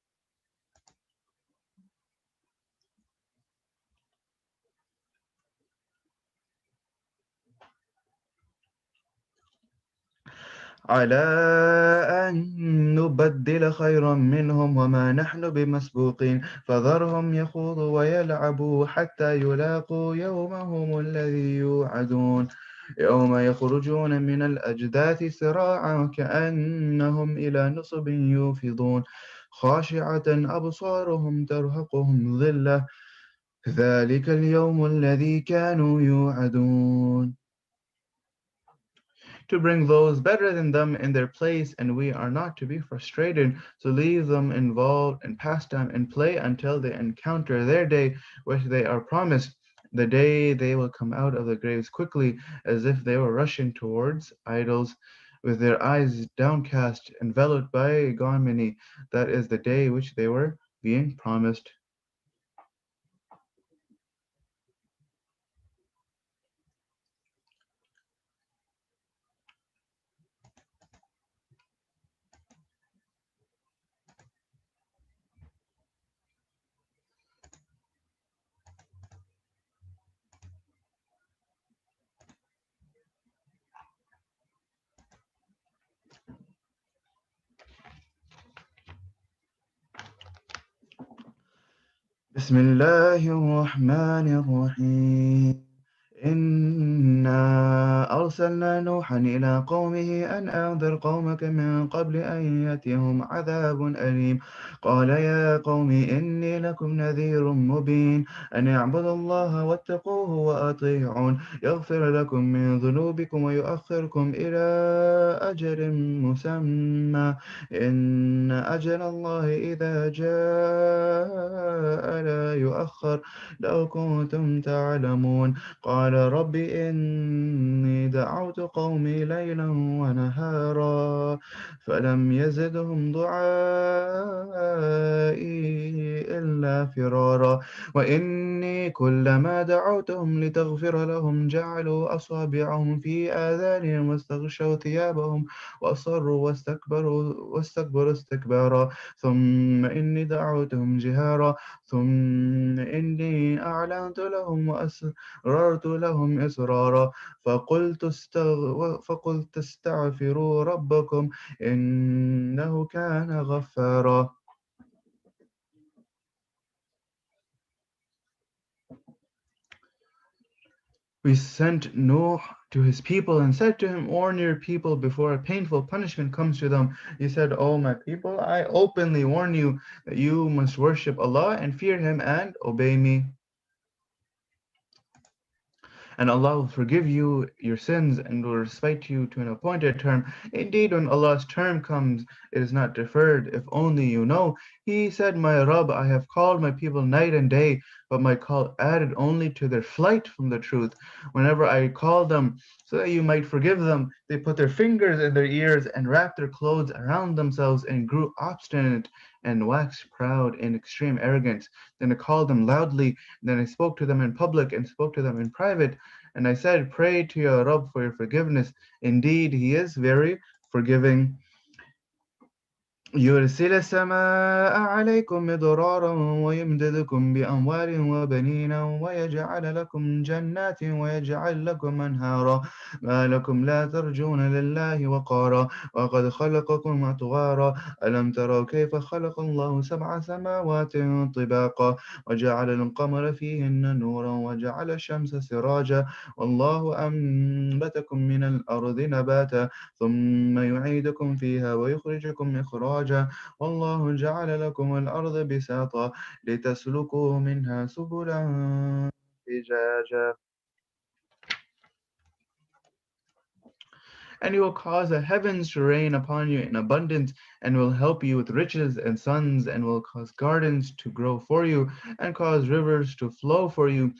على أن نبدل خيرا منهم وما نحن بمسبوقين فذرهم يخوضوا ويلعبوا حتى يلاقوا يومهم الذي يوعدون يوم يخرجون من الأجداث سراعا كأنهم إلى نصب يوفضون خاشعة أبصارهم ترهقهم ذلة ذلك اليوم الذي كانوا يوعدون. To bring those better than them in their place, and we are not to be frustrated, to leave them involved in pastime and play until they encounter their day which they are promised. The day they will come out of the graves quickly, as if they were rushing towards idols, with their eyes downcast, enveloped by ignominy. That is the day which they were being promised. بسم الله الرحمن الرحيم إنا أرسلنا نوحا إلى قومه أن أنذر قومك من قبل أن يأتيهم عذاب أليم قال يا قوم إني لكم نذير مبين أن اعبدوا الله واتقوه وأطيعون يغفر لكم من ذنوبكم ويؤخركم إلى أجل مسمى إن أجل الله إذا جاء لا يؤخر لو كنتم تعلمون قال رب إني دعوت قومي ليلا ونهارا فلم يزدهم دعائي إلا فرارا وإني كلما دعوتهم لتغفر لهم جعلوا أصابعهم في آذانهم واستغشوا ثيابهم وأصروا واستكبروا استكبارا ثم إني دعوتهم جهارا ثم إني أعلنت لهم وأسررت لهم إسرارا فقلت استغفروا ربكم إنه كان غفارا. We sent Noah to his people and said to him, warn your people before a painful punishment comes to them. He said, O my people, I openly warn you that you must worship Allah and fear Him and obey me, and Allah will forgive you your sins and will respite you to an appointed term. Indeed, when Allah's term comes, it is not deferred. If only you know. He said, my Rabb, I have called my people night and day, but my call added only to their flight from the truth. Whenever I called them so that you might forgive them, they put their fingers in their ears and wrapped their clothes around themselves and grew obstinate and waxed proud in extreme arrogance. Then I called them loudly, then I spoke to them in public and spoke to them in private. And I said, pray to your Rabb for your forgiveness. Indeed, He is very forgiving. يرسل السماء عليكم مدرارا ويمددكم بأموال وبنين ويجعل لكم جنات ويجعل لكم أنهارا ما لكم لا ترجون لله وقارا وقد خلقكم أطوارا ألم تروا كيف خلق الله سبع سماوات طباقا وجعل القمر فيهن نورا وجعل الشمس سراجا والله أنبتكم من الأرض نباتا ثم يعيدكم فيها ويخرجكم إخراجا والله جعل لكم الأرض بساطا لتسلكوا منها سبلا فجاجا. And He will cause the heavens to rain upon you in abundance, and will help you with riches and sons, and will cause gardens to grow for you, and cause rivers to flow for you.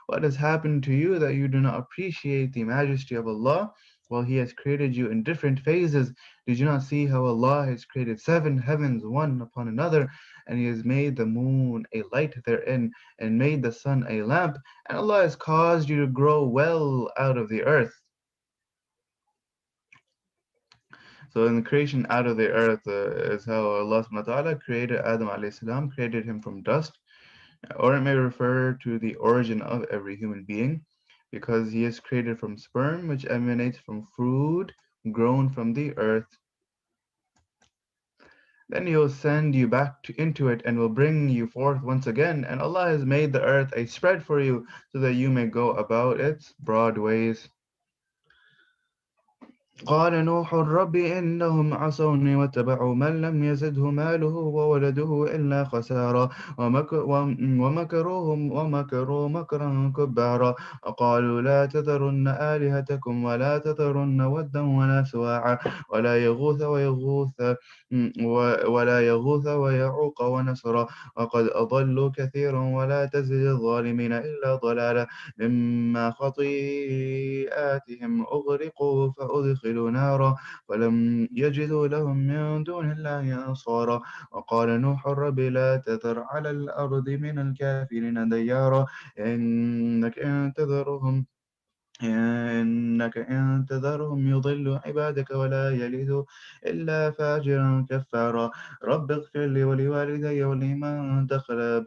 What has happened to you that you do not appreciate the majesty of Allah? While He has created you in different phases, did you not see how Allah has created seven heavens one upon another, and He has made the moon a light therein, and made the sun a lamp, and Allah has caused you to grow well out of the earth? So in the creation out of the earth is how Allah subhanahu wa ta'ala created Adam alayhi salam, created him from dust, or it may refer to the origin of every human being, because he is created from sperm, which emanates from food grown from the earth. Then he will send you back into it and will bring you forth once again, and Allah has made the earth a spread for you so that you may go about its broad ways. قال نوح رب إنهم عصوني واتبعوا من لم يزده ماله وولده إلا خسارا ومكروا مكرا كبارا وقالوا لا تذرن آلهتكم ولا تذرن ودا ولا سواعا ولا يغوث ويعوق ونسرا وقد أضلوا كثيرا ولا تزد الظالمين إلا ضلالا مما خطيئاتهم أغرقوا فأدخلوا نارا فلم يجدوا لهم من دون الله أنصارا وقال نوح رب لا تذر على الأرض من الكافرين ديارا إنك إن تذرهم إنك إن تذرهم يضلوا عبادك ولا يلدوا إلا فاجرا كفارا رب اغفر لي ولوالدي ولمن دخل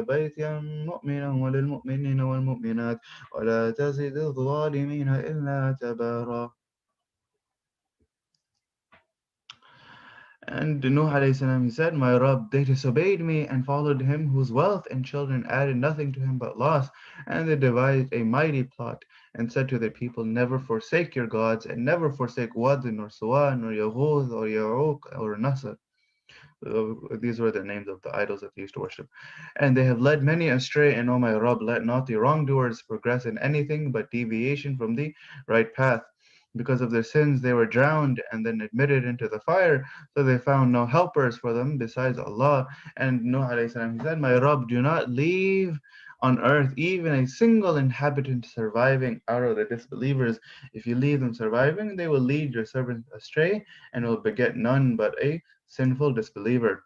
بيتي مؤمنا وللمؤمنين والمؤمنات ولا تزد الظالمين إلا تبارا. And Nuh alayhi salam, he said, My Rabb, they disobeyed me and followed him whose wealth and children added nothing to him but loss. And they devised a mighty plot and said to their people, Never forsake your gods and never forsake Wad nor Suwa nor Yaghuz or Ya'uq or Nasr. These were the names of the idols that they used to worship. And they have led many astray, and O my Rabb, let not the wrongdoers progress in anything but deviation from the right path. Because of their sins, they were drowned and then admitted into the fire, so they found no helpers for them besides Allah. And Nuh alayhi salam, he said, My Rabb, do not leave on earth even a single inhabitant surviving out of the disbelievers. If you leave them surviving, they will lead your servants astray and will beget none but a sinful disbeliever.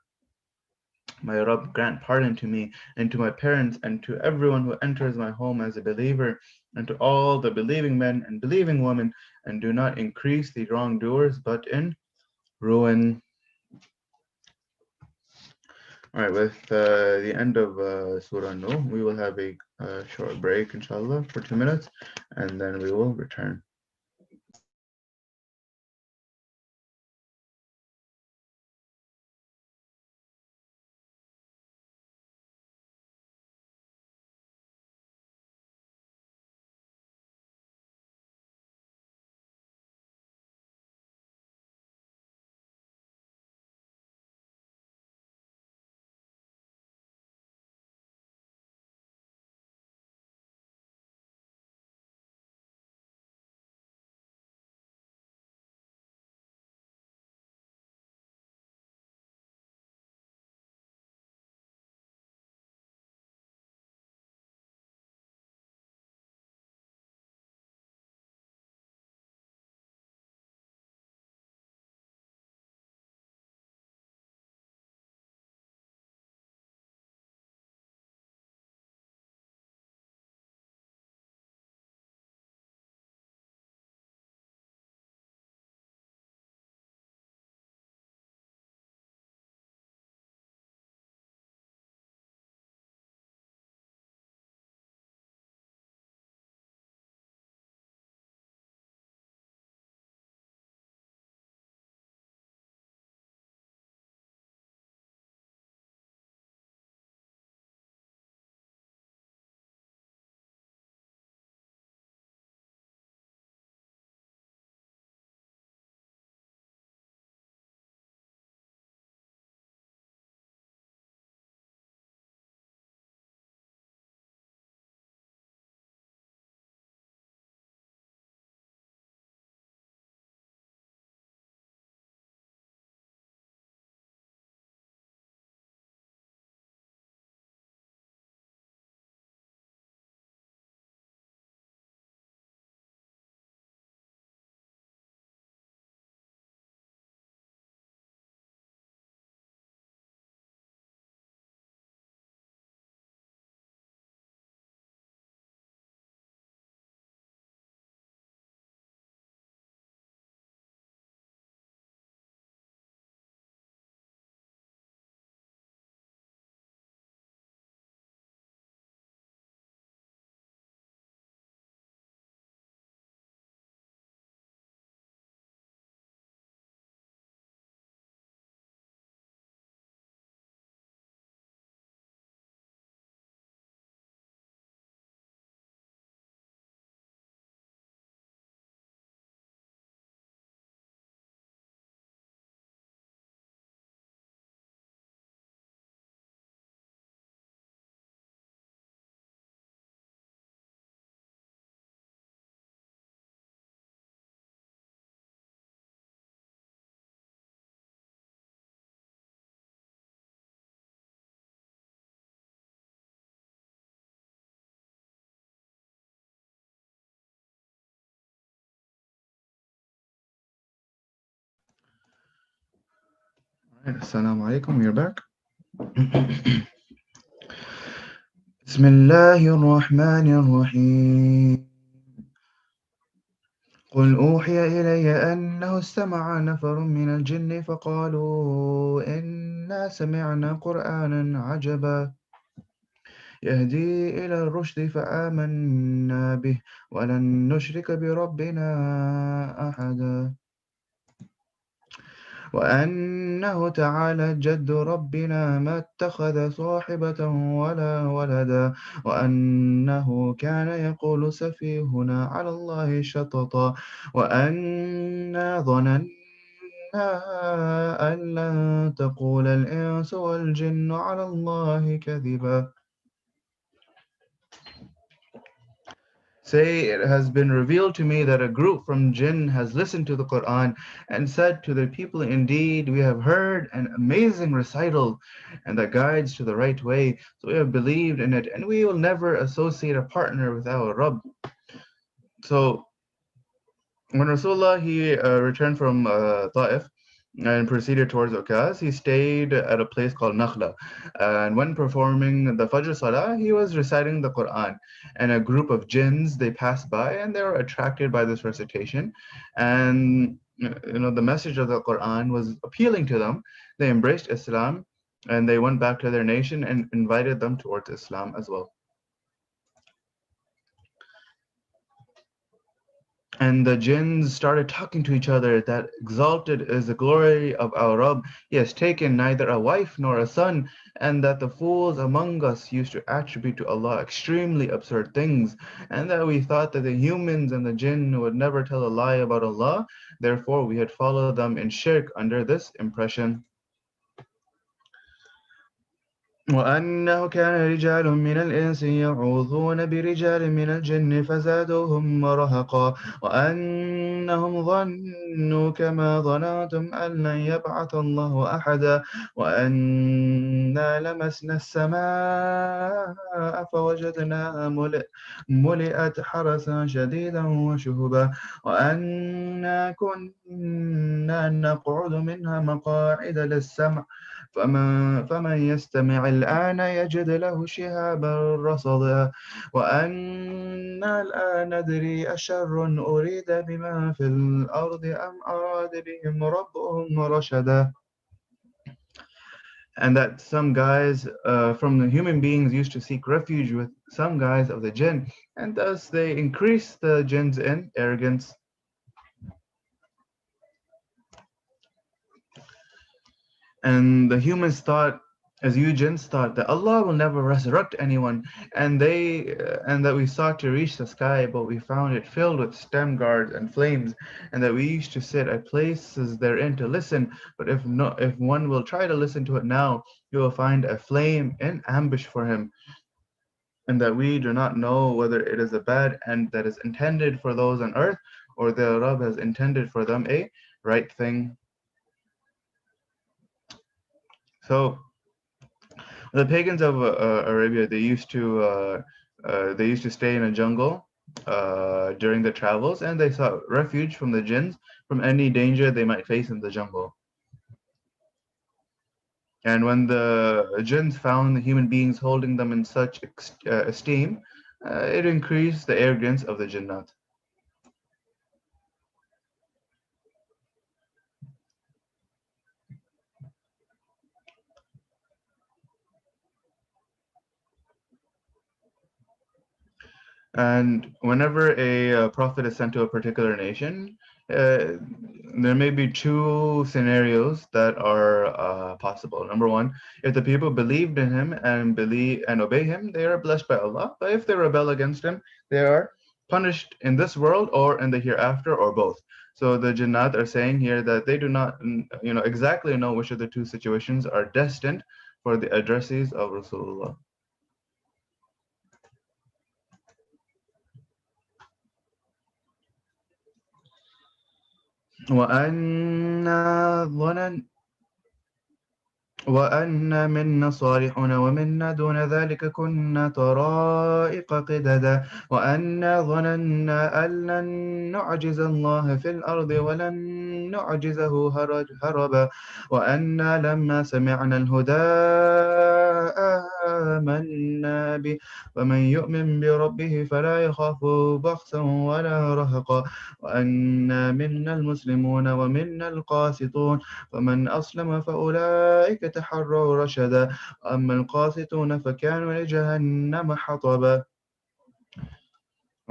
My Rabb, grant pardon to me and to my parents and to everyone who enters my home as a believer and to all the believing men and believing women, and do not increase the wrongdoers but in ruin. All right, with the end of Surah Nuh, we will have a short break, inshallah, for 2 minutes, and then we will return. All right, Assalamu alaikum, we are back. بسم الله الرحمن الرحيم. قل أوحي إلي أنه استمع نفر من الجن فقالوا إنا سمعنا قرآنا عجبا يهدي إلى الرشد فآمنا به ولن نشرك بربنا أحدا. وأنه تعالى جد ربنا ما اتخذ صاحبة ولا ولدا وأنه كان يقول سفيهنا على الله شططا وأنا ظننا أن لن تقول الإنس والجن على الله كذبا. Say, it has been revealed to me that a group from jinn has listened to the Quran and said to the people, indeed, we have heard an amazing recital and that guides to the right way. So we have believed in it and we will never associate a partner with our Rabb. So when Rasulullah he returned from Ta'if and proceeded towards Ukaz, he stayed at a place called Nakhla. And when performing the Fajr Salah, he was reciting the Quran. And a group of jinns they passed by and they were attracted by this recitation. And the message of the Quran was appealing to them. They embraced Islam and they went back to their nation and invited them towards Islam as well. And the jinns started talking to each other that exalted is the glory of our Rabb. He has taken neither a wife nor a son, and that the fools among us used to attribute to Allah extremely absurd things, and that we thought that the humans and the jinn would never tell a lie about Allah. Therefore, we had followed them in shirk under this impression. وأنه كان رجال من الإنس يعوذون برجال من الجن فزادوهم رهقا وأنهم ظنوا كما ظننتم أن لن يبعث الله أحدا وأنا لمسنا السماء فوجدناها ملئت حرسا شديدا وشهبا وأنا كنا نقعد منها مقاعد للسمع فمن يستمع الآن يجد له شهابا رصدا وأنا الآن ندري أشر أريد بما في الأرض أم أراد بهم ربهم رشدا. And that some guys from the human beings used to seek refuge with some guys of the jinn, and thus they increase the jinns in arrogance. And the humans thought, as you jinns thought, that Allah will never resurrect anyone, and that we sought to reach the sky, but we found it filled with stem guards and flames, and that we used to sit at places therein to listen. But if one will try to listen to it now, you will find a flame in ambush for him, and that we do not know whether it is a bad end that is intended for those on earth, or the Rabb has intended for them a right thing. So the pagans of Arabia, they used to stay in a jungle during their travels, and they sought refuge from the jinns from any danger they might face in the jungle. And when the jinns found the human beings holding them in such esteem, it increased the arrogance of the jinnat. And whenever a prophet is sent to a particular nation, there may be two scenarios that are possible. Number one, if the people believed in him and believe and obey him, they are blessed by Allah. But if they rebel against him, they are punished in this world or in the hereafter or both. So the Jannat are saying here that they do not, exactly know which of the two situations are destined for the addressees of Rasulullah. وأنا ظنن وأنا منا صالحون ومنا دون ذلك كنا طرائق قددا وأنا ظننا أن لن نعجز الله في الأرض ولن نعجزه هربا وأنا لما سمعنا الهدى آمنا به ومن يؤمن بربه فلا يخاف بخسا ولا رهقا وأنا منا المسلمون ومنا القاسطون فمن أسلم فأولئك تحروا رشدا أما القاسطون فكانوا لجهنم حطبا.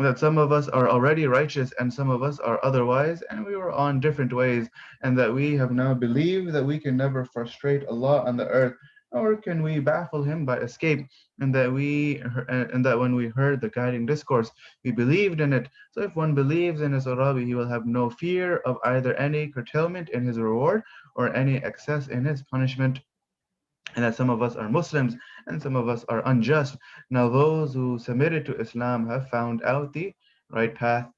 that some of us are already righteous and some of us are otherwise, and we were on different ways, and that we have now believed that we can never frustrate Allah on the earth, nor can we baffle Him by escape, and that when we heard the guiding discourse, we believed in it. So if one believes in His Arabi, he will have no fear of either any curtailment in his reward or any excess in his punishment, and that some of us are Muslims and some of us are unjust. Now, those who submitted to Islam have found out the right path.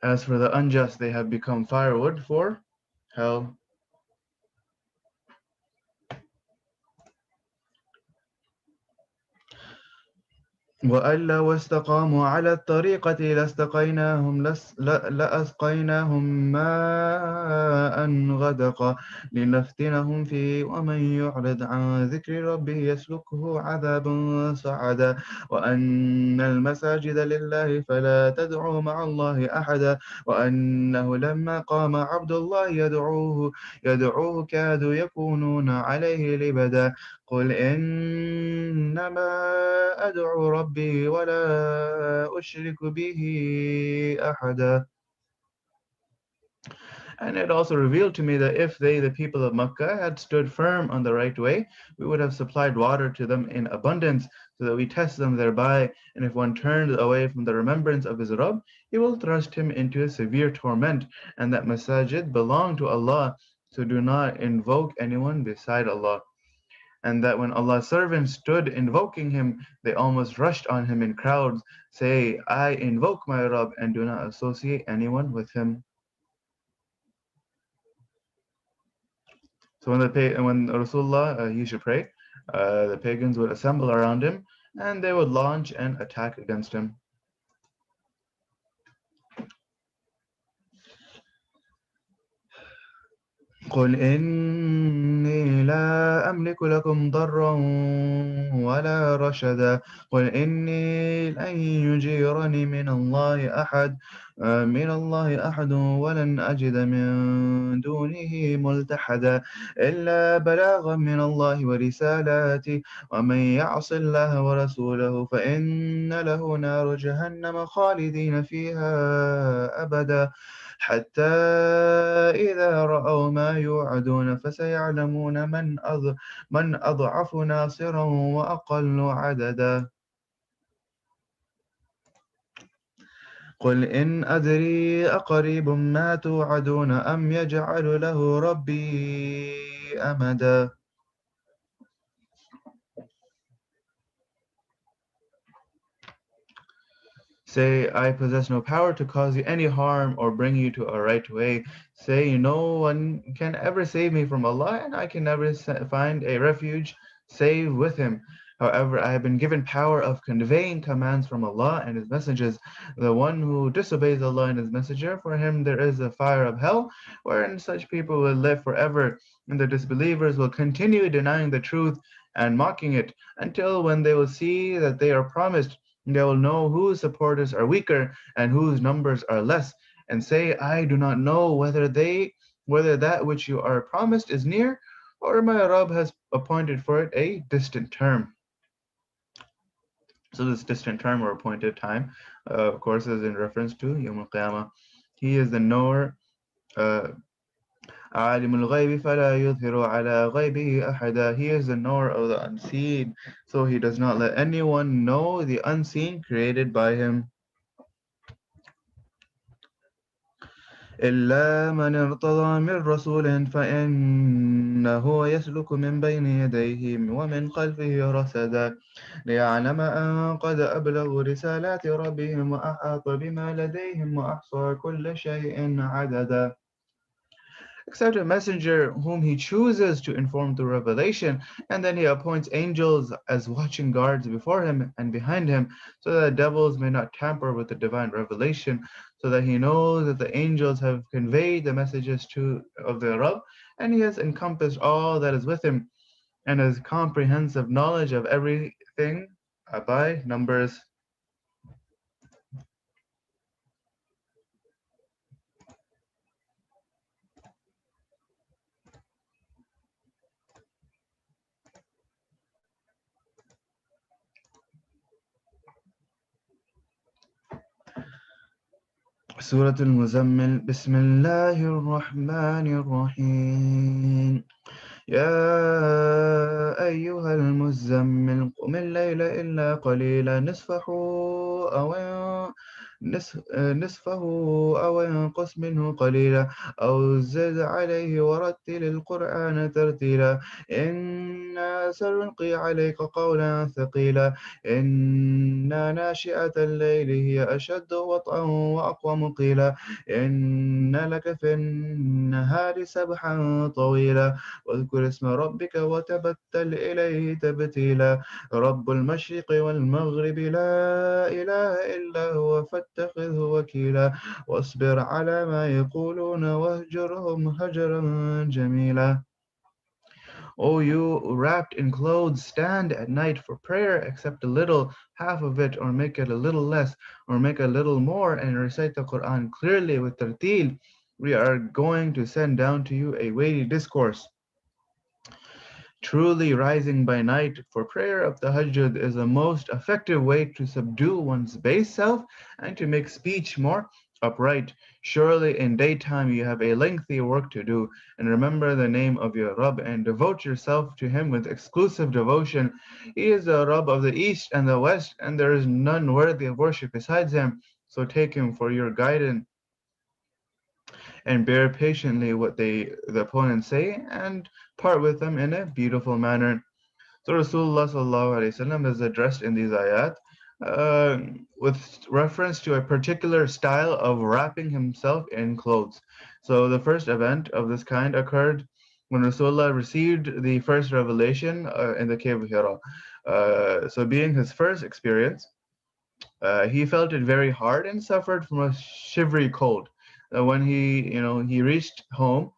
As for the unjust, they have become firewood for hell. وأن لو استقاموا على الطريقة لأسقيناهم ماء غدقا لنفتنهم فيه ومن يعرض عن ذكر ربه يسلكه عذابا صعدا وأن المساجد لله فلا تدعوا مع الله أحدا وأنه لما قام عبد الله يدعوه كادوا يكونون عليه لبدا قل إنما أدعو ربي ولا أشرك به أحدا. And it also revealed to me that if they, the people of Makkah, had stood firm on the right way, we would have supplied water to them in abundance, so that we test them thereby. And if one turned away from the remembrance of his Rabb, he will thrust him into a severe torment. And that masajid belong to Allah, so do not invoke anyone beside Allah. And that when Allah's servants stood invoking Him, they almost rushed on Him in crowds, say, I invoke my Rabb and do not associate anyone with Him. So when Rasulullah he used to pray, the pagans would assemble around him and they would launch an attack against him. قل إني لا أملك لكم ضرا ولا رشدا قل إني لن يجيرني من الله أحد ولن أجد من دونه ملتحدا إلا بلاغا من الله ورسالاته ومن يعص الله ورسوله فإن له نار جهنم خالدين فيها أبدا حتى إذا رأوا ما يوعدون فسيعلمون من أضعف ناصرا وأقل عددا قل إن أدري أقريب ما توعدون أم يجعل له ربي أمدا. Say, I possess no power to cause you any harm or bring you to a right way. Say, no one can ever save me from Allah, and I can never find a refuge save with Him. However, I have been given power of conveying commands from Allah and His messengers. The one who disobeys Allah and His messenger, for him there is a fire of hell, wherein such people will live forever, and the disbelievers will continue denying the truth and mocking it until when they will see that they are promised, they will know whose supporters are weaker and whose numbers are less, and say, I do not know whether that which you are promised is near, or my Rabb has appointed for it a distant term. So this distant term or appointed time, of course, is in reference to Yawm al-Qiyamah. He is the knower. عالم الغيب فلا يظهر على غيبه أحدا. He is the knower of the unseen, so he does not let anyone know the unseen created by him. إلا من ارتضى من رسول فإنه يسلك من بين يديه ومن خلفه رصدا ليعلم أن قد أبلغوا رسالات ربهم وأحاط بما لديهم وأحصى كل شيء عددا. Except a messenger whom he chooses to inform through revelation, and then he appoints angels as watching guards before him and behind him, so that devils may not tamper with the divine revelation, so that he knows that the angels have conveyed the messages of the Rabb, and he has encompassed all that is with him, and has comprehensive knowledge of everything by numbers. سورة المزمل. بسم الله الرحمن الرحيم. يا أيها المزمل قم الليل إلا قليلا نصفه أو انقص منه قليلا أو زد عليه ورتل القرآن ترتيلا إنا سنلقي عليك قولا ثقيلا إن ناشئة الليل هي أشد وطئا وأقوم قيلا إن لك في النهار سبحا طويلا واذكر اسم ربك وتبتل إليه تبتيلا رب المشرق والمغرب لا إله إلا هو فاتخذه وكيلا واصبر على ما يقولون واهجرهم هجرا جميلا. O you wrapped in clothes, stand at night for prayer, accept a little, half of it, or make it a little less, or make a little more, and recite the Quran clearly with tartil. We are going to send down to you a weighty discourse. Truly, rising by night for prayer of the Tahajjud is the most effective way to subdue one's base self and to make speech more upright. Surely, in daytime you have a lengthy work to do, and remember the name of your Rabb and devote yourself to Him with exclusive devotion. He is the Rabb of the East and the West, and there is none worthy of worship besides Him. So take Him for your guidance and bear patiently what the opponents say and part with them in a beautiful manner. So Rasulullah sallallahu alaihi wasallam is addressed in these ayat uh, with reference to a particular style of wrapping himself in clothes. So the first event of this kind occurred when Rasulullah received the first revelation in the cave of Hira. So being his first experience, he felt it very hard and suffered from a shivery cold. When he reached home,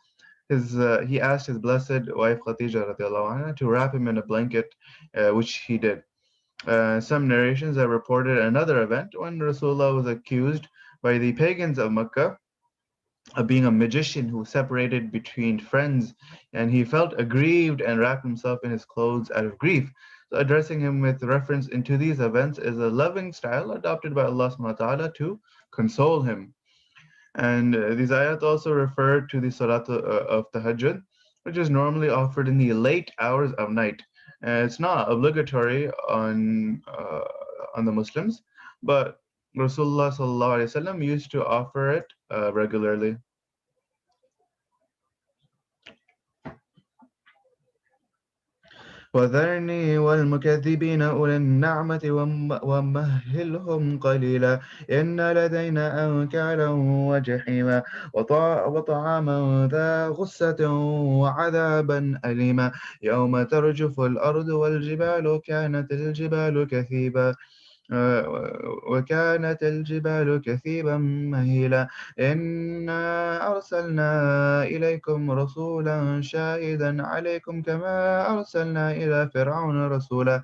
he asked his blessed wife Khadija radiallahu anha to wrap him in a blanket, which he did. Some narrations have reported another event when Rasulullah was accused by the pagans of Mecca of being a magician who separated between friends, and he felt aggrieved and wrapped himself in his clothes out of grief. So addressing him with reference into these events is a loving style adopted by Allah subhanahu wa ta'ala to console him. And these ayat also refer to the Salat of Tahajjud, which is normally offered in the late hours of night. It's not obligatory on the Muslims, but Rasulullah sallallahu alaihi wasallam used to offer it regularly. وذرني والمكذبين أولي النعمة ومهلهم قليلا إن لدينا أنكالا وجحيما وطعاما ذا غصة وعذابا أليما يوم ترجف الأرض والجبال كانت الجبال كثيبا وكانت الجبال كثيبا مهيلا إنا أرسلنا إليكم رسولا شاهدا عليكم كما أرسلنا إلى فرعون رسولا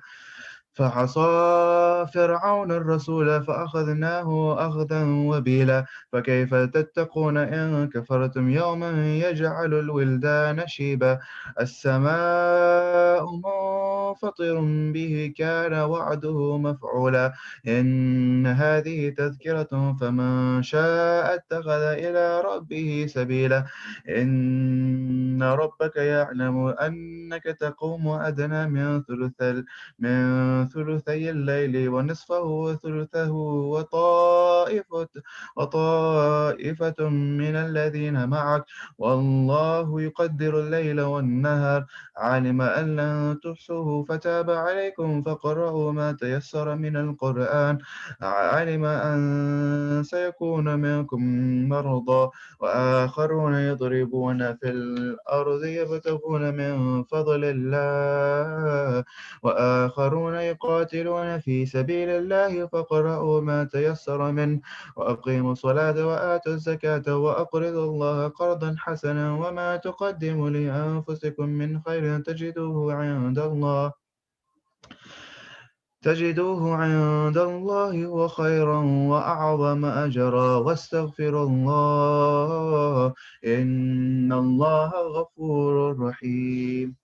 فعصى فرعون الرسول فأخذناه أخذا وبيلا فكيف تتقون إن كفرتم يوما يجعل الولدان شيبا السماء منفطر به كان وعده مفعولا إن هذه تذكرة فمن شاء اتخذ إلى ربه سبيلا إن ربك يعلم أنك تقوم أدنى من ثلثي الليل ونصفه وثلثه وطائفة من الذين معك والله يقدر الليل والنهار علم أن لن تحصوه فتاب عليكم فقرأوا ما تيسر من القرآن علم أن سيكون منكم مرضى وآخرون يضربون في الأرض يبتغون من فضل الله وآخرون يقاتلون في سبيل الله فقرأوا ما تيسر منه وأقيموا الصلاة وآتوا الزكاة وأقرضوا الله قرضا حسنا وما تقدموا لأنفسكم من خير تجدوه عند الله هو خيرا وأعظم أجرا واستغفروا الله إن الله غفور رحيم.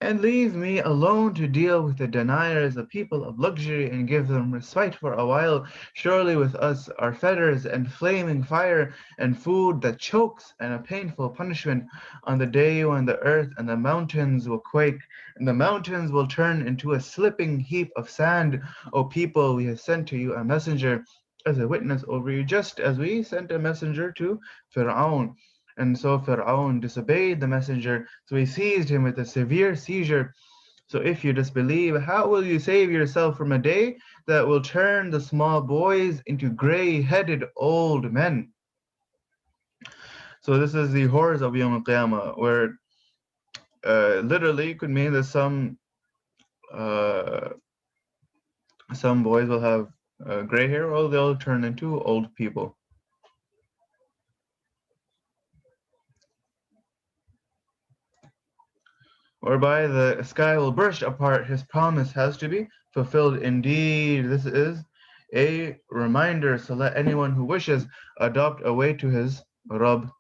and leave me alone to deal with the deniers, the people of luxury, and give them respite for a while. Surely with us are fetters and flaming fire, and food that chokes, and a painful punishment on the day when the earth and the mountains will quake, and the mountains will turn into a slipping heap of sand. O people, we have sent to you a messenger as a witness over you, just as we sent a messenger to Fir'aun. And so Fir'aun disobeyed the messenger, so he seized him with a severe seizure. So if you disbelieve, how will you save yourself from a day that will turn the small boys into gray-headed old men? So this is the horrors of Yawm al-Qiyamah, where literally could mean that uh, some boys will have gray hair, or they'll turn into old people. Whereby the sky will burst apart, his promise has to be fulfilled. Indeed, this is a reminder, so let anyone who wishes adopt a way to his Rabb.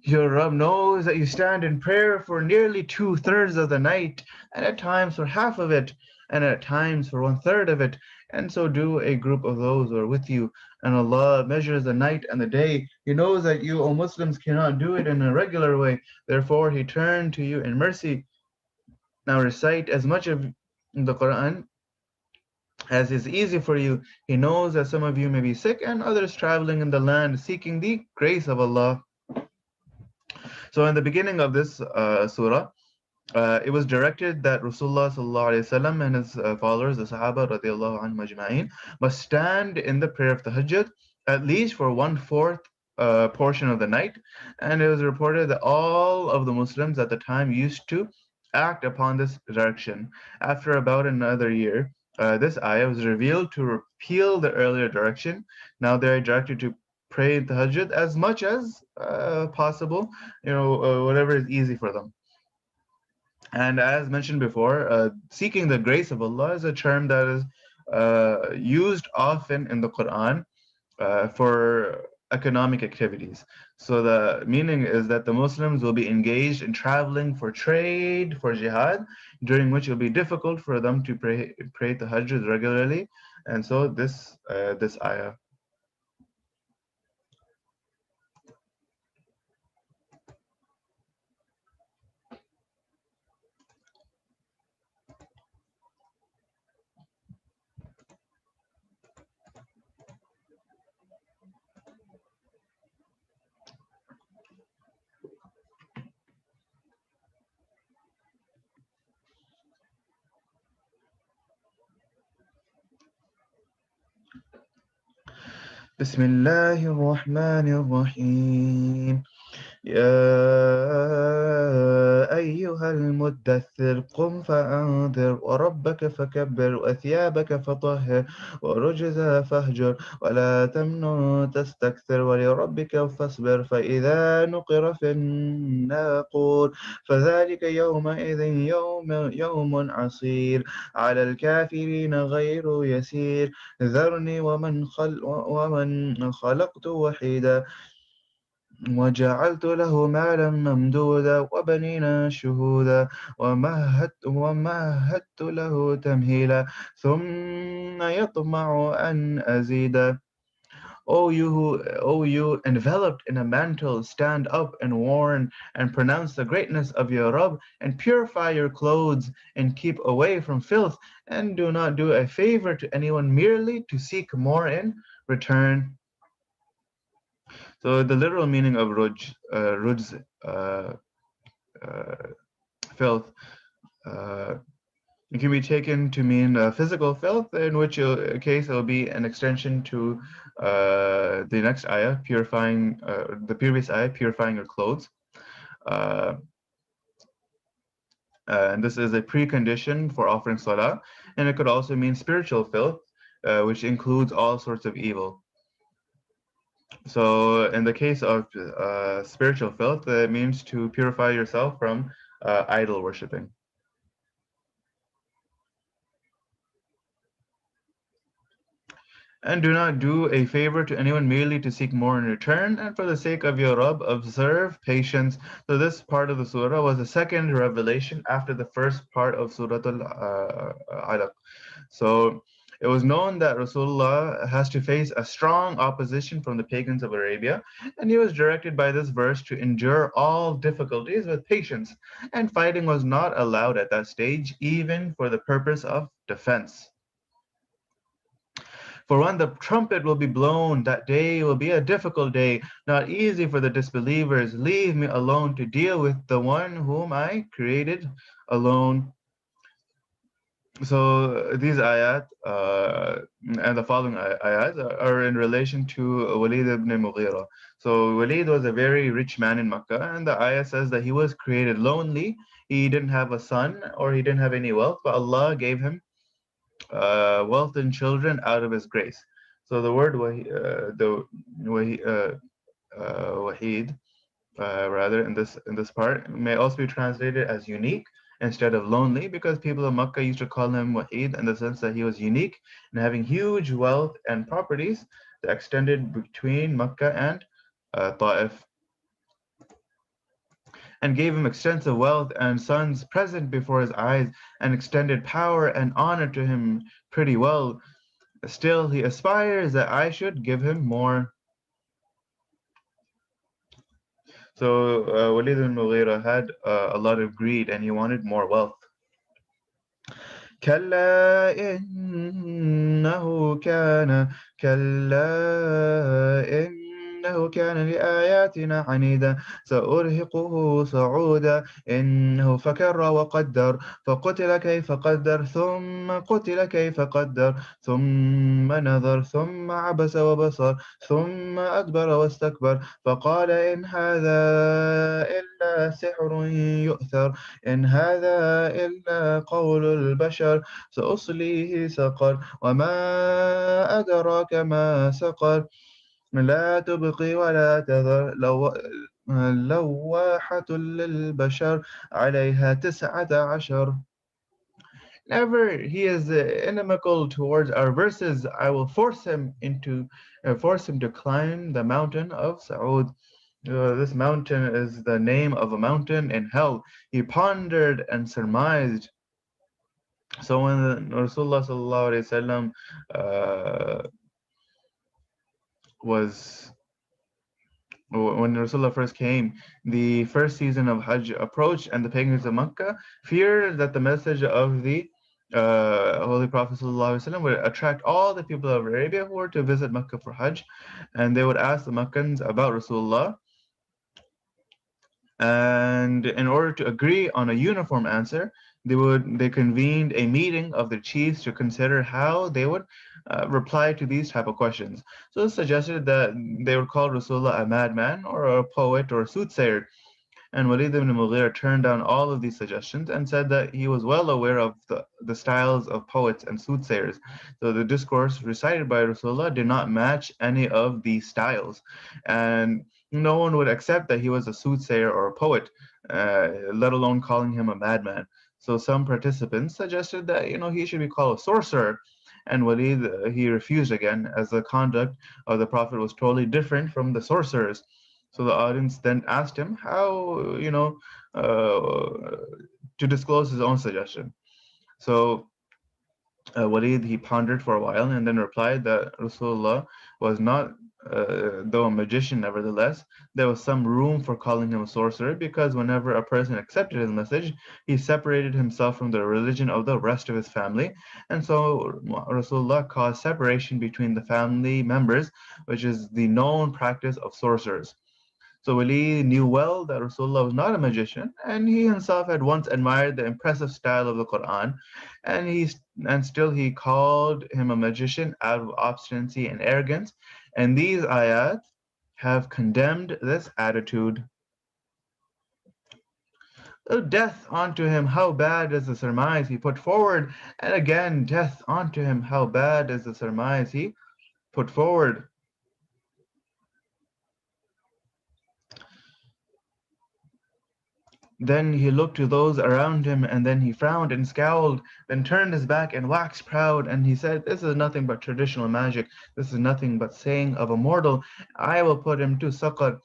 Your Rabb knows that you stand in prayer for nearly 2/3 of the night, and at times for half of it, and at times for 1/3 of it, and so do a group of those who are with you. And Allah measures the night and the day. He knows that you, O Muslims, cannot do it in a regular way. Therefore, He turned to you in mercy. Now recite as much of the Quran as is easy for you. He knows that some of you may be sick and others traveling in the land seeking the grace of Allah. So in the beginning of this surah, it was directed that Rasulullah sallallahu alaihi wasallam and his followers, the Sahaba radiallahu anhum ajma'in, must stand in the prayer of Tahajjud at least for 1/4 portion of the night. And it was reported that all of the Muslims at the time used to act upon this direction. After about another year, this ayah was revealed to repeal the earlier direction. Now they are directed to pray Tahajjud as much as possible, whatever is easy for them. And as mentioned before, seeking the grace of Allah is a term that is used often in the Quran for economic activities. So the meaning is that the Muslims will be engaged in traveling for trade, for jihad, during which it will be difficult for them to pray tahajjud regularly. And so this ayah. بسم الله الرحمن الرحيم يا أيها المدثر قم فأنذر وربك فكبر وثيابك فطهر ورجز فاهجر ولا تمنن تستكثر ولربك فاصبر فإذا نقر في الناقور فذلك يومئذ يوم عصير على الكافرين غير يسير ذرني ومن خلقت وحيدا وجعلت له مالا ممدودا وبنينا شهودا ومهدت له تمهيلا ثم يطمع أن أزيدا. O you enveloped in a mantle, stand up and warn and pronounce the greatness of your Rabb, and purify your clothes and keep away from filth, and do not do a favor to anyone merely to seek more in return. So the literal meaning of rujz, uh, filth, uh, it can be taken to mean physical filth, in which case it will be an extension to the next ayah, purifying the previous ayah, purifying your clothes. Uh, and this is a precondition for offering salah. And it could also mean spiritual filth, which includes all sorts of evil. So in the case of spiritual filth, it means to purify yourself from idol worshipping. And do not do a favor to anyone merely to seek more in return, and for the sake of your Rabb, observe patience. So this part of the surah was the second revelation after the first part of Surah Al-Alaq. So it was known that Rasulullah has to face a strong opposition from the pagans of Arabia, and he was directed by this verse to endure all difficulties with patience, and fighting was not allowed at that stage, even for the purpose of defense. For when the trumpet will be blown, that day will be a difficult day, not easy for the disbelievers. Leave me alone to deal with the one whom I created alone. So these ayat and the following ayat are in relation to Walid ibn Mughira. So Walid was a very rich man in Makkah, and the ayat says that he was created lonely. He didn't have a son or he didn't have any wealth, but Allah gave him wealth and children out of His grace. So the word wahid, rather in this part, may also be translated as unique instead of lonely, because people of Makkah used to call him wahid in the sense that he was unique and having huge wealth and properties that extended between Makkah and Ta'if, and gave him extensive wealth and sons present before his eyes, and extended power and honor to him pretty well. Still, he aspires that I should give him more. So Walid al Mughira had a lot of greed and he wanted more wealth. كلا إنه كان كلا إنه كان لآياتنا عنيدا سأرهقه صعودا إنه فكر وقدر فقتل كيف قدر ثم قتل كيف قدر ثم نظر ثم عبس وبصر ثم أدبر واستكبر فقال إن هذا إلا سحر يؤثر إن هذا إلا قول البشر سأصليه سقر وما أدراك ما سقر لا تبقي ولا تذر لواحة للبشر عليها 19. Whenever he is inimical towards our verses, I will force him to climb the mountain of Saud. This mountain is the name of a mountain in hell. He pondered and surmised. So when Rasulullah sallallahu alaihi wasallam was when Rasulullah first came, the first season of Hajj approached, and the pagans of Makkah feared that the message of the Holy Prophet ﷺ would attract all the people of Arabia who were to visit Makkah for Hajj, and they would ask the Makkans about Rasulullah. And in order to agree on a uniform answer, they convened a meeting of the chiefs to consider how they would reply to these type of questions. So it suggested that they would call Rasulullah a madman or a poet or a soothsayer. And Walid ibn Mughira turned down all of these suggestions and said that he was well aware of the styles of poets and soothsayers. So the discourse recited by Rasulullah did not match any of these styles. And no one would accept that he was a soothsayer or a poet, let alone calling him a madman. So some participants suggested that he should be called a sorcerer. And Walid, he refused again, as the conduct of the Prophet was totally different from the sorcerers. So the audience then asked him how, to disclose his own suggestion. So Walid, he pondered for a while and then replied that Rasulullah was not, though a magician, nevertheless, there was some room for calling him a sorcerer, because whenever a person accepted his message, he separated himself from the religion of the rest of his family. And so Rasulullah caused separation between the family members, which is the known practice of sorcerers. So Wali knew well that Rasulullah was not a magician, and he himself had once admired the impressive style of the Quran, and still he called him a magician out of obstinacy and arrogance. And these ayat have condemned this attitude. Oh, death unto him, how bad is the surmise he put forward, and again death unto him, how bad is the surmise he put forward. Then he looked to those around him, and then he frowned and scowled, then turned his back and waxed proud, and he said, "This is nothing but traditional magic. This is nothing but saying of a mortal. I will put him to Saqar."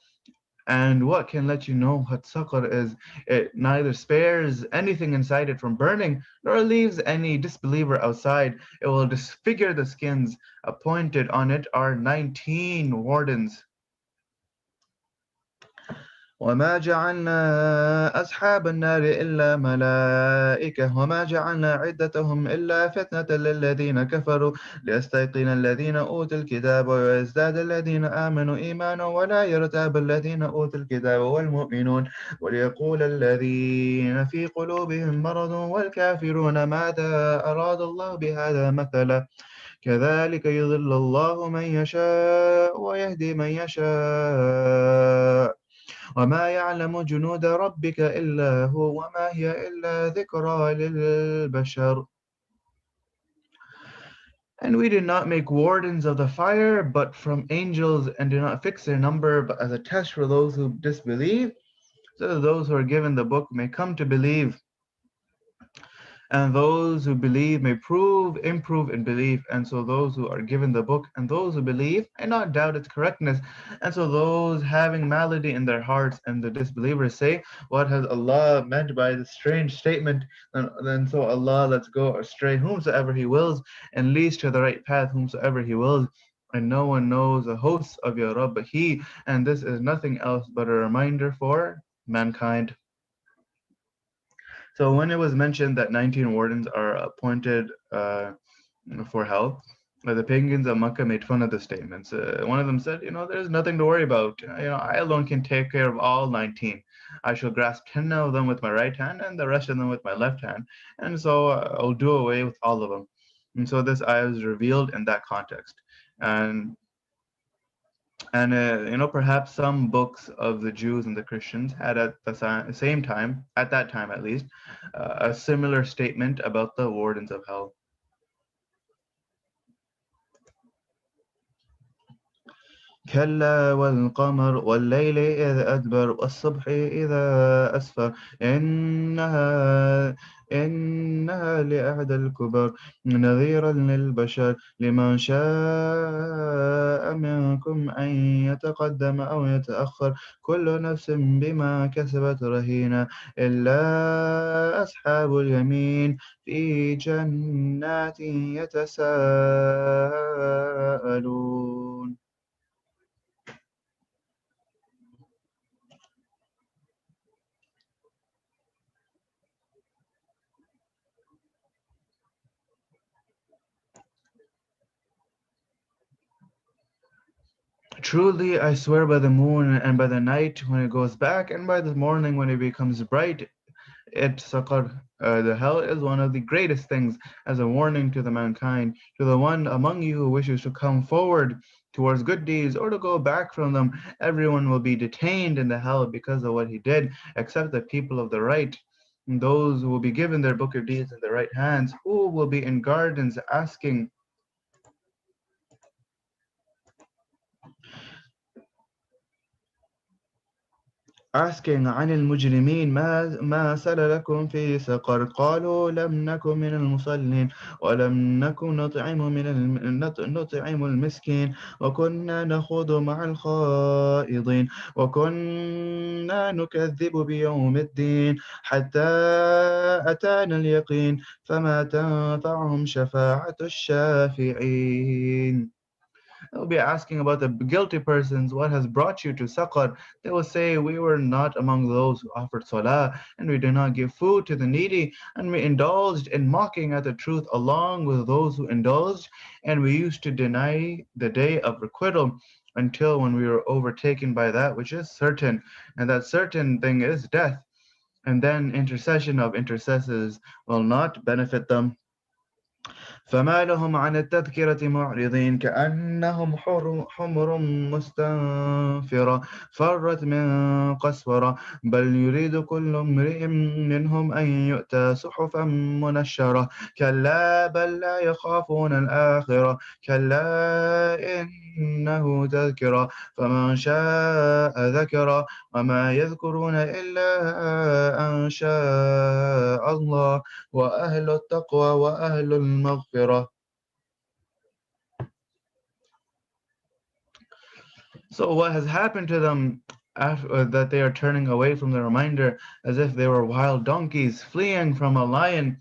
And what can let you know what Saqar is? It neither spares anything inside it from burning, nor leaves any disbeliever outside. It will disfigure the skins. Appointed on it are 19 wardens. وما جعلنا أصحاب النار إلا ملائكة وما جعلنا عدتهم إلا فتنة للذين كفروا ليستيقن الذين أوتوا الكتاب ويزداد الذين آمنوا إيمانا ولا يرتاب الذين أوتوا الكتاب والمؤمنون وليقول الذين في قلوبهم مرض والكافرون ماذا أراد الله بهذا مثلا كذلك يضل الله من يشاء ويهدي من يشاء وما يعلم جنود ربك إلا هو وما هي إلا ذكرى للبشر. And we did not make wardens of the fire, but from angels, and did not fix their number, but as a test for those who disbelieve, so that those who are given the book may come to believe. And those who believe may improve in belief. And so those who are given the book and those who believe may not doubt its correctness. And so those having malady in their hearts and the disbelievers say, "What has Allah meant by this strange statement?" Then so Allah lets go astray whomsoever He wills and leads to the right path whomsoever He wills. And no one knows the hosts of your Rabb but He, and this is nothing else but a reminder for mankind. So when it was mentioned that 19 wardens are appointed for hell, the pagans of Makkah made fun of the statements. One of them said, there's nothing to worry about. I alone can take care of all 19. I shall grasp 10 of them with my right hand and the rest of them with my left hand. And so I'll do away with all of them. And so this ayah is revealed in that context. And perhaps some books of the Jews and the Christians had at the same time, at that time at least, a similar statement about the wardens of hell. كلا والقمر والليل إذ أدبر والصبح إذا أسفر إنها لإحدى الكبر نذيرا للبشر لمن شاء منكم أن يتقدم أو يتأخر كل نفس بما كسبت رهينة إلا أصحاب اليمين في جنات يتساءلون. Truly, I swear by the moon and by the night when it goes back, and by the morning when it becomes bright. Saqar, the hell is one of the greatest things as a warning to the mankind, to the one among you who wishes to come forward towards good deeds or to go back from them. Everyone will be detained in the hell because of what he did, except the people of the right. And those who will be given their book of deeds in the right hands, who will be in gardens asking عن المجرمين ما سلككم في سقر قالوا لم نكن من المصلين ولم نكن نطعم المسكين وكنا نخوض مع الخائضين وكنا نكذب بيوم الدين حتى أتانا اليقين فما تنفعهم شفاعة الشافعين. They'll be asking about the guilty persons, what has brought you to Saqar? They will say, we were not among those who offered salah, and we did not give food to the needy, and we indulged in mocking at the truth along with those who indulged, and we used to deny the day of requital until when we were overtaken by that which is certain, and that certain thing is death. And then intercession of intercessors will not benefit them. فما لهم عن التذكرة معرضين كأنهم حمر مستنفرة فرت من قسورة بل يريد كل امرئ منهم أن يؤتى صحفا منشرة كلا بل لا يخافون الآخرة كلا إنه تذكرة فمن شاء ذكر وما يذكرون إلا أن شاء الله وأهل التقوى وأهل المغفرة. So what has happened to them after that they are turning away from the reminder as if they were wild donkeys fleeing from a lion.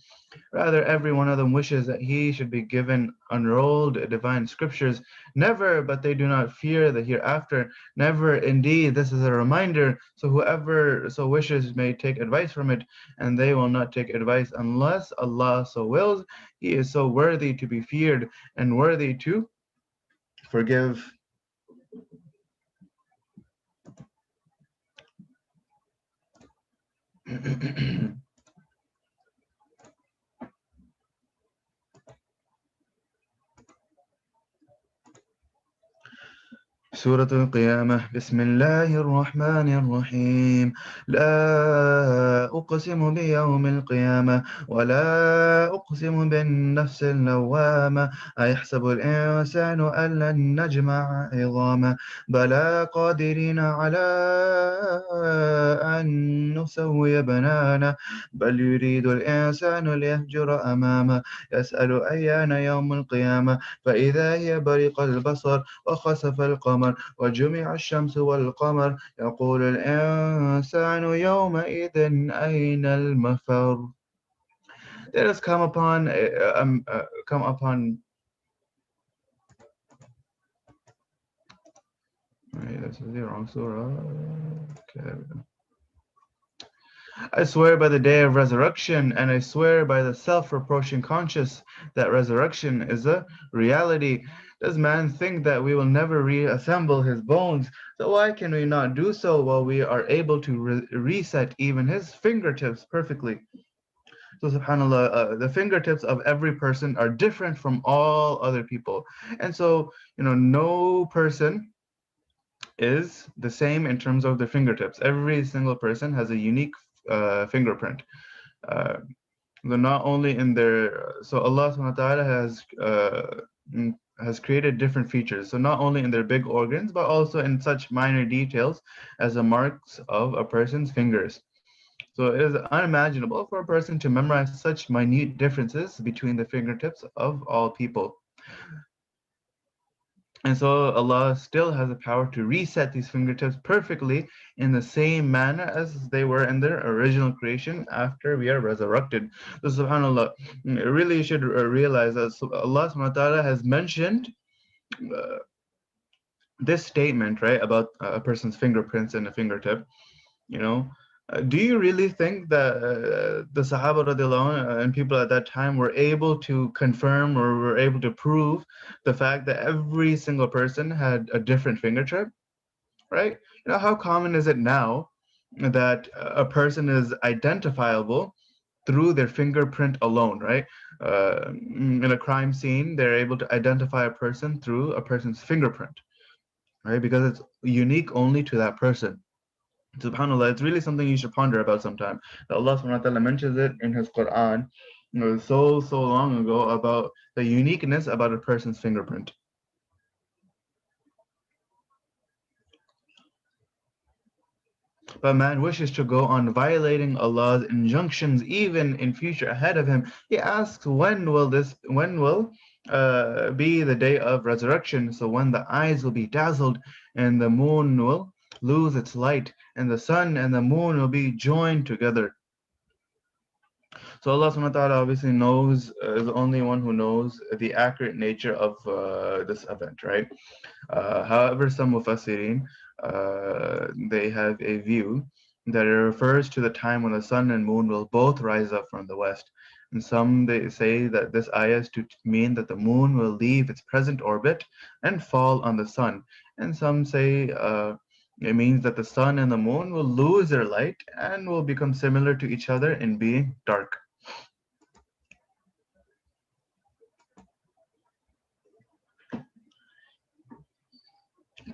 Rather, every one of them wishes that he should be given unrolled divine scriptures. Never, but they do not fear the hereafter. Never, indeed, this is a reminder. So whoever so wishes may take advice from it, and they will not take advice unless Allah so wills. He is so worthy to be feared and worthy to forgive. سورة القيامة بسم الله الرحمن الرحيم لا أقسم بيوم القيامة ولا أقسم بالنفس اللوامة أيحسب الإنسان أن لن نجمع عظامه بلى قادرين على أن نسوي بنانه بل يريد الإنسان ليهجر أمامه يسأل أيان يوم القيامة فإذا هي برق البصر وخسف القمر وجمع الشمس والقمر يقول الإنسان يومئذ أين المفر. Let us come upon wait, this is the wrong surah. Okay. I swear by the day of resurrection, and I swear by the self-reproaching conscious that resurrection is a reality. Does man think that we will never reassemble his bones? So why can we not do so while we are able to reset even his fingertips perfectly? So subhanAllah, the fingertips of every person are different from all other people. And so, no person is the same in terms of their fingertips. Every single person has a unique fingerprint. Uh, not only in their so Allah subhanahu wa ta'ala has created different features. So not only in their big organs, but also in such minor details as the marks of a person's fingers. So it is unimaginable for a person to memorize such minute differences between the fingertips of all people. And so Allah still has the power to reset these fingertips perfectly in the same manner as they were in their original creation after we are resurrected. So subhanAllah, really you should realize that Allah subhanahu wa ta'ala has mentioned uh, this statement, right, about a person's fingerprints and a fingertip, you know. Do you really think that the Sahaba radiallahu anhu, and people at that time were able to confirm or were able to prove the fact that every single person had a different fingertip, right? How common is it now that a person is identifiable through their fingerprint alone, right? In a crime scene, they're able to identify a person through a person's fingerprint, right? Because it's unique only to that person. SubhanAllah, it's really something you should ponder about sometime. Allah subhanahu wa ta'ala mentions it in His Quran, so long ago about the uniqueness about a person's fingerprint. But man wishes to go on violating Allah's injunctions even in future ahead of him. He asks, when will be the day of resurrection? So when the eyes will be dazzled and the moon will lose its light and the sun and the moon will be joined together. So Allah subhanahu wa ta'ala obviously is the only one who knows the accurate nature of this event, right? However, some Mufassirin, they have a view that it refers to the time when the sun and moon will both rise up from the west. And some they say that this ayah is to mean that the moon will leave its present orbit and fall on the sun. And some say it means that the sun and the moon will lose their light and will become similar to each other in being dark.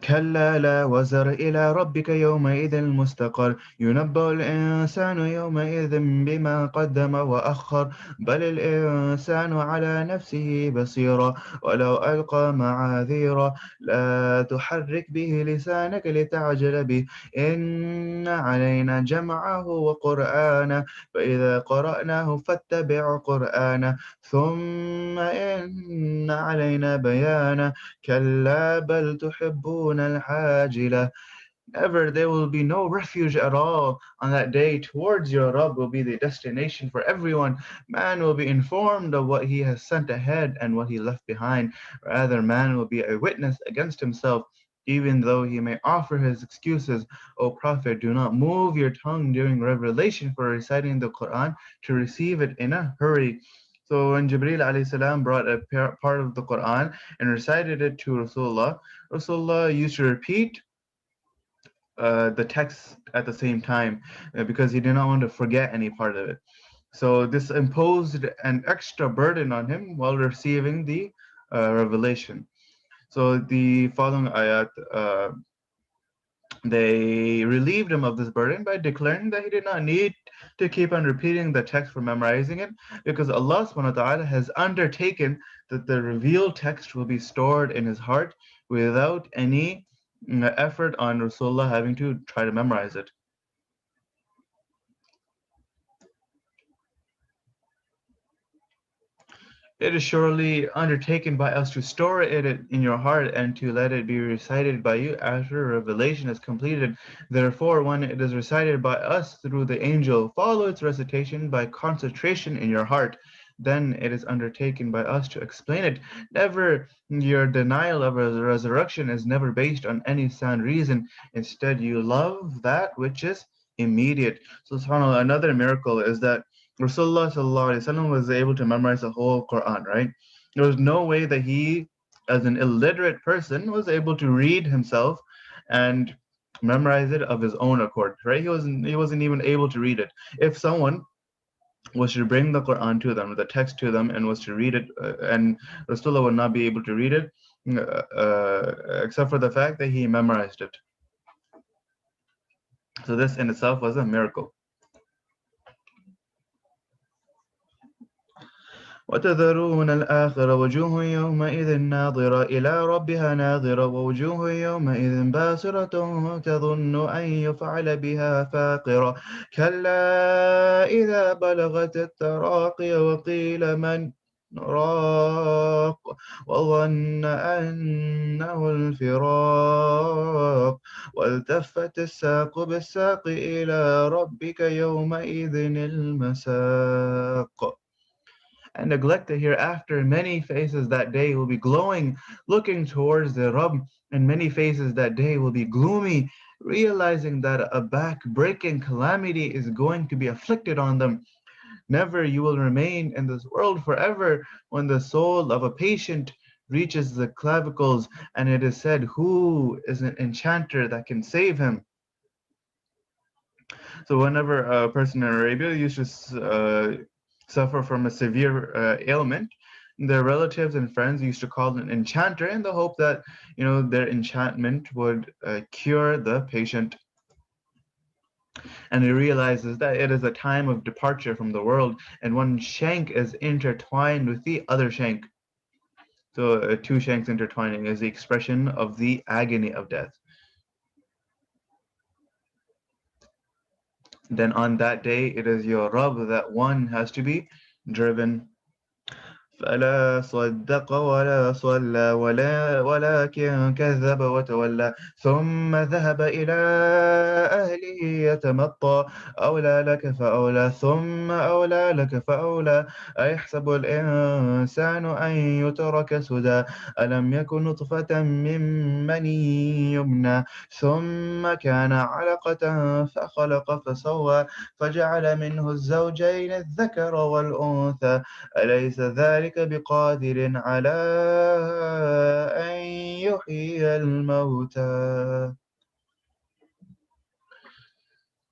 كلا لا وزر إلى ربك يومئذ المستقر ينبأ الإنسان يومئذ بما قدم وأخر بل الإنسان على نفسه بصيرا ولو ألقى معاذيرا لا تحرك به لسانك لتعجل به إن علينا جمعه وقرآنه فإذا قرأناه فاتبع قرآنه ثم إن علينا بيانه كلا بل تحبون العاجلة. Never there will be no refuge at all on that day. Towards your Rabb will be the destination for everyone. Man will be informed of what he has sent ahead and what he left behind. Rather, man will be a witness against himself, even though he may offer his excuses. O Prophet, do not move your tongue during revelation for reciting the Quran to receive it in a hurry. So when Jibreel alayhi salam brought a part of the Quran and recited it to Rasulullah, Rasulullah used to repeat the text at the same time because he did not want to forget any part of it. So this imposed an extra burden on him while receiving the revelation. So the following ayat, they relieved him of this burden by declaring that he did not need to keep on repeating the text for memorizing it because Allah subhanahu wa ta'ala has undertaken that the revealed text will be stored in his heart without any effort on Rasulullah having to try to memorize it. It is surely undertaken by us to store it in your heart and to let it be recited by you after revelation is completed. Therefore, when it is recited by us through the angel, follow its recitation by concentration in your heart. Then it is undertaken by us to explain it. Never, your denial of resurrection is never based on any sound reason. Instead, you love that which is immediate. So, subhanAllah, another miracle is that Rasulullah sallallahu alaihi wasallam was able to memorize the whole Quran, right? There was no way that he, as an illiterate person, was able to read himself and memorize it of his own accord, right? He wasn't even able to read it. If someone was to bring the Quran to them, the text to them, and was to read it, and Rasulullah would not be able to read it, except for the fact that he memorized it. So this in itself was a miracle. وتذرون الآخرة وجوه يومئذ ناظرة إلى ربها ناظرة ووجوه يومئذ باسرة تظن أن يفعل بها فاقرة كلا إذا بلغت التراقي وقيل من راق وظن أنه الفراق والتفت الساق بالساق إلى ربك يومئذ المساق. And neglect the hereafter. Many faces that day will be glowing, looking towards the Rabb, and many faces that day will be gloomy, realizing that a back-breaking calamity is going to be afflicted on them. Never you will remain in this world forever when the soul of a patient reaches the clavicles and it is said, who is an enchanter that can save him? So whenever a person in Arabia used to suffer from a severe ailment, their relatives and friends used to call an enchanter in the hope that their enchantment would cure the patient. And he realizes that it is a time of departure from the world, and one shank is intertwined with the other shank. So two shanks intertwining is the expression of the agony of death. Then on that day, it is your Rabb that one has to be driven. فلا صدق ولا صلى ولكن كذب وتولى ثم ذهب إلى أهله يتمطى أولى لك فأولى ثم أولى لك فأولى أيحسب الإنسان أن يترك سدى ألم يكن نطفة من مني يمنى ثم كان علقة فخلق فسوى فجعل منه الزوجين الذكر والأنثى أليس ذلك بقادر على أن يحيي الموتى.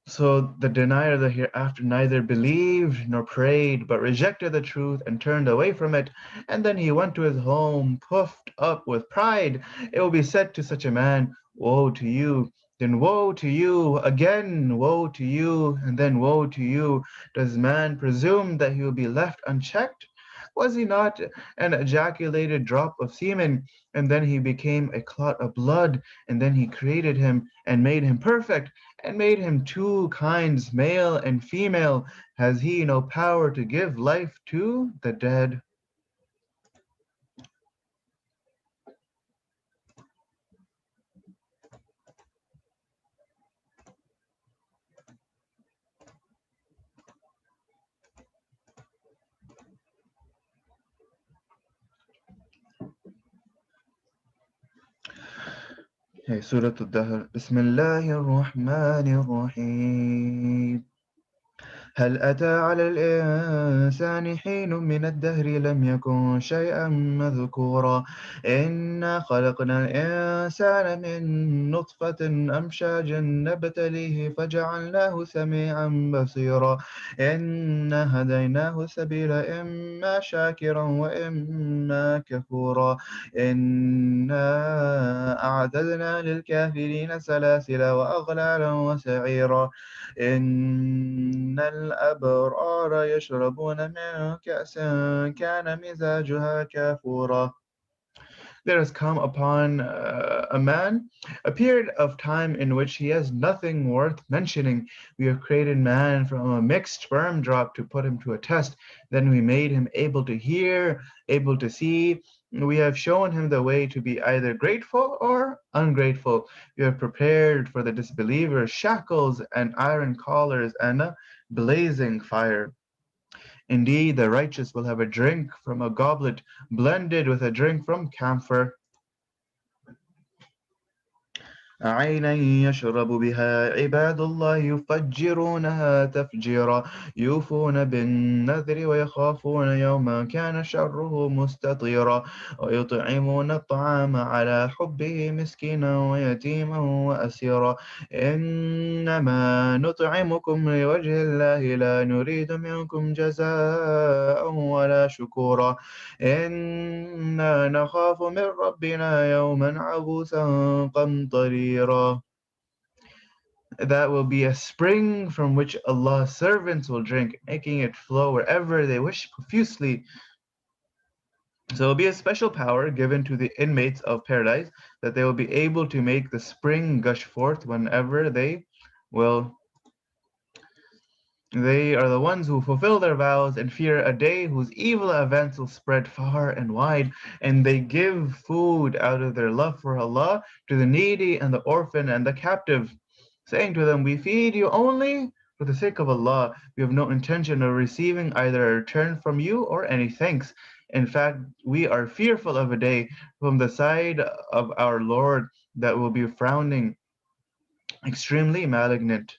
So the denier of the hereafter neither believed nor prayed, but rejected the truth and turned away from it. And then he went to his home, puffed up with pride. It will be said to such a man, Woe to you! Then woe to you! Again woe to you! And then woe to you! Does man presume that he will be left unchecked? Was he not an ejaculated drop of semen, and then he became a clot of blood, and then he created him, and made him perfect, and made him two kinds, male and female? Has he no power to give life to the dead? هي سورة الدهر. بسم الله الرحمن الرحيم. هل أتى على الإنسان حين من الدهر لم يكن شيئا مذكورا إنا خلقنا الإنسان من نطفة أمشاج نبتليه فجعلناه سميعا بصيرا إنا هديناه السبيل إما شاكرا وإما كفورا إنا أعتدنا للكافرين سلاسل وأغلالا وسعيرا إن الأبرار يشربون من كأس كان مزاجها كافورا. There has come upon a man a period of time in which he has nothing worth mentioning. We have created man from a mixed sperm drop to put him to a test. Then we made him able to hear, able to see. We have shown him the way to be either grateful or ungrateful. We have prepared for the disbelievers shackles and iron collars and a blazing fire. Indeed, the righteous will have a drink from a goblet blended with a drink from camphor. عينا يشرب بها عباد الله يفجرونها تفجيرا يوفون بالنذر ويخافون يوما كان شره مستطيرا ويطعمون الطعام على حبه مسكينا ويتيما وأسيرا إنما نطعمكم لوجه الله لا نريد منكم جزاء ولا شكورا إنا نخاف من ربنا يوما عبوسا قمطريرا. That will be a spring from which Allah's servants will drink, making it flow wherever they wish profusely. So it will be a special power given to the inmates of paradise that they will be able to make the spring gush forth whenever they will. They are the ones who fulfill their vows and fear a day whose evil events will spread far and wide, and they give food out of their love for Allah to the needy and the orphan and the captive, saying to them, "We feed you only for the sake of Allah. We have no intention of receiving either a return from you or any thanks. In fact, we are fearful of a day from the side of our Lord that will be frowning, extremely malignant."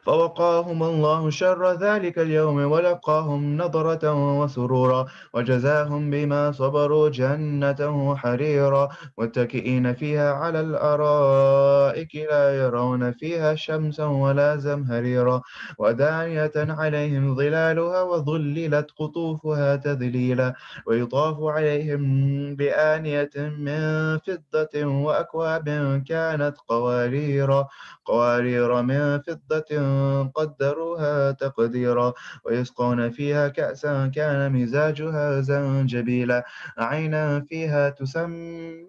فوقاهم الله شر ذلك اليوم ولقاهم نضرة وسرورا وجزاهم بما صبروا جنة حريرا متكئين فيها على الأرائك لا يرون فيها شمسا ولا زمهريرا ودانية عليهم ظلالها وظللت قطوفها تذليلا ويطاف عليهم بآنية من فضة وأكواب كانت قوارير من فضة قدروها تقديرا ويسقون فيها كأسا كان مزاجها زنجبيلا عينا فيها تسمى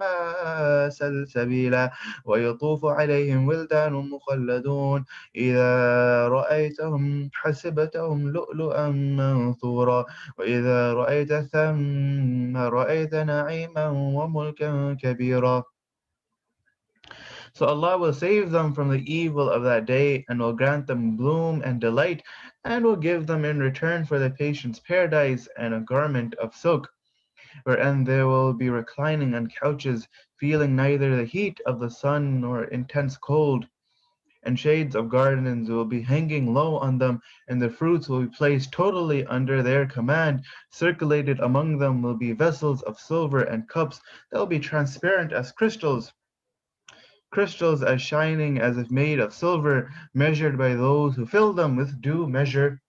سلسبيلا ويطوف عليهم ولدان مخلدون إذا رأيتهم حسبتهم لؤلؤا منثورا وإذا رأيت ثم رأيت نعيما وملكا كبيرا. So Allah will save them from the evil of that day and will grant them bloom and delight and will give them in return for their patience paradise and a garment of silk, wherein they will be reclining on couches, feeling neither the heat of the sun nor intense cold. And shades of gardens will be hanging low on them, and the fruits will be placed totally under their command. Circulated among them will be vessels of silver and cups that will be transparent as crystals as shining as if made of silver, measured by those who fill them with due measure.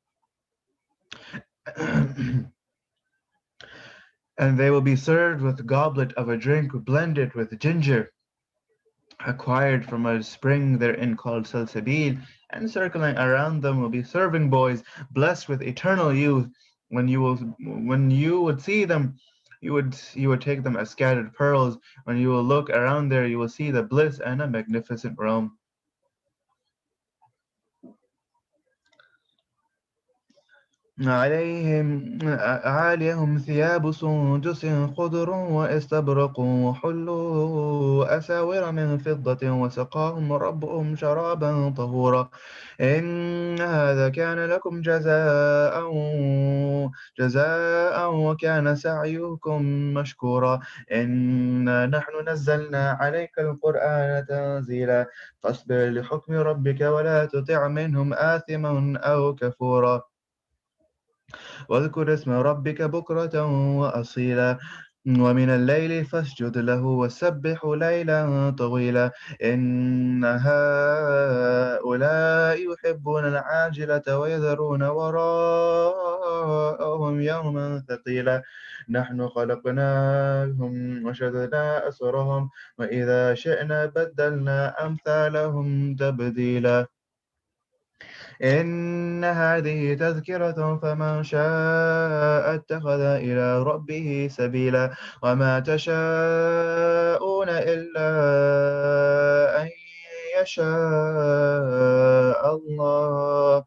And they will be served with a goblet of a drink blended with ginger, acquired from a spring therein called Salsabil, and circling around them will be serving boys, blessed with eternal youth. When you would see them, you would take them as scattered pearls. When you will look around there, you will see the bliss and a magnificent realm. عاليهم ثياب سندس خضر واستبرق وحلوا أساور من فضة وسقاهم ربهم شرابا طهورا إن هذا كان لكم جزاء وكان سعيكم مشكورا إنا نحن نزلنا عليك القرآن تنزيلا فاصبر لحكم ربك ولا تطع منهم آثما أو كفورا واذكر اسم ربك بكرة وأصيلا ومن الليل فاسجد له وسبح ليلا طويلا إن هؤلاء يحبون العاجلة ويذرون وراءهم يوما ثقيلا نحن خلقناهم وشددنا أسرهم وإذا شئنا بدلنا أمثالهم تبديلا إن هذه تذكرة فمن شاء اتخذ إلى ربه سبيلا وما تشاءون إلا أن يشاء الله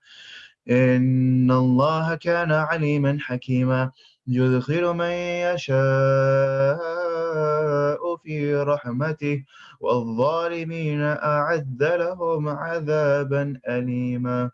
إن الله كان عليما حكيما يدخل من يشاء في رحمته والظالمين أعد لهم عذابا أليما.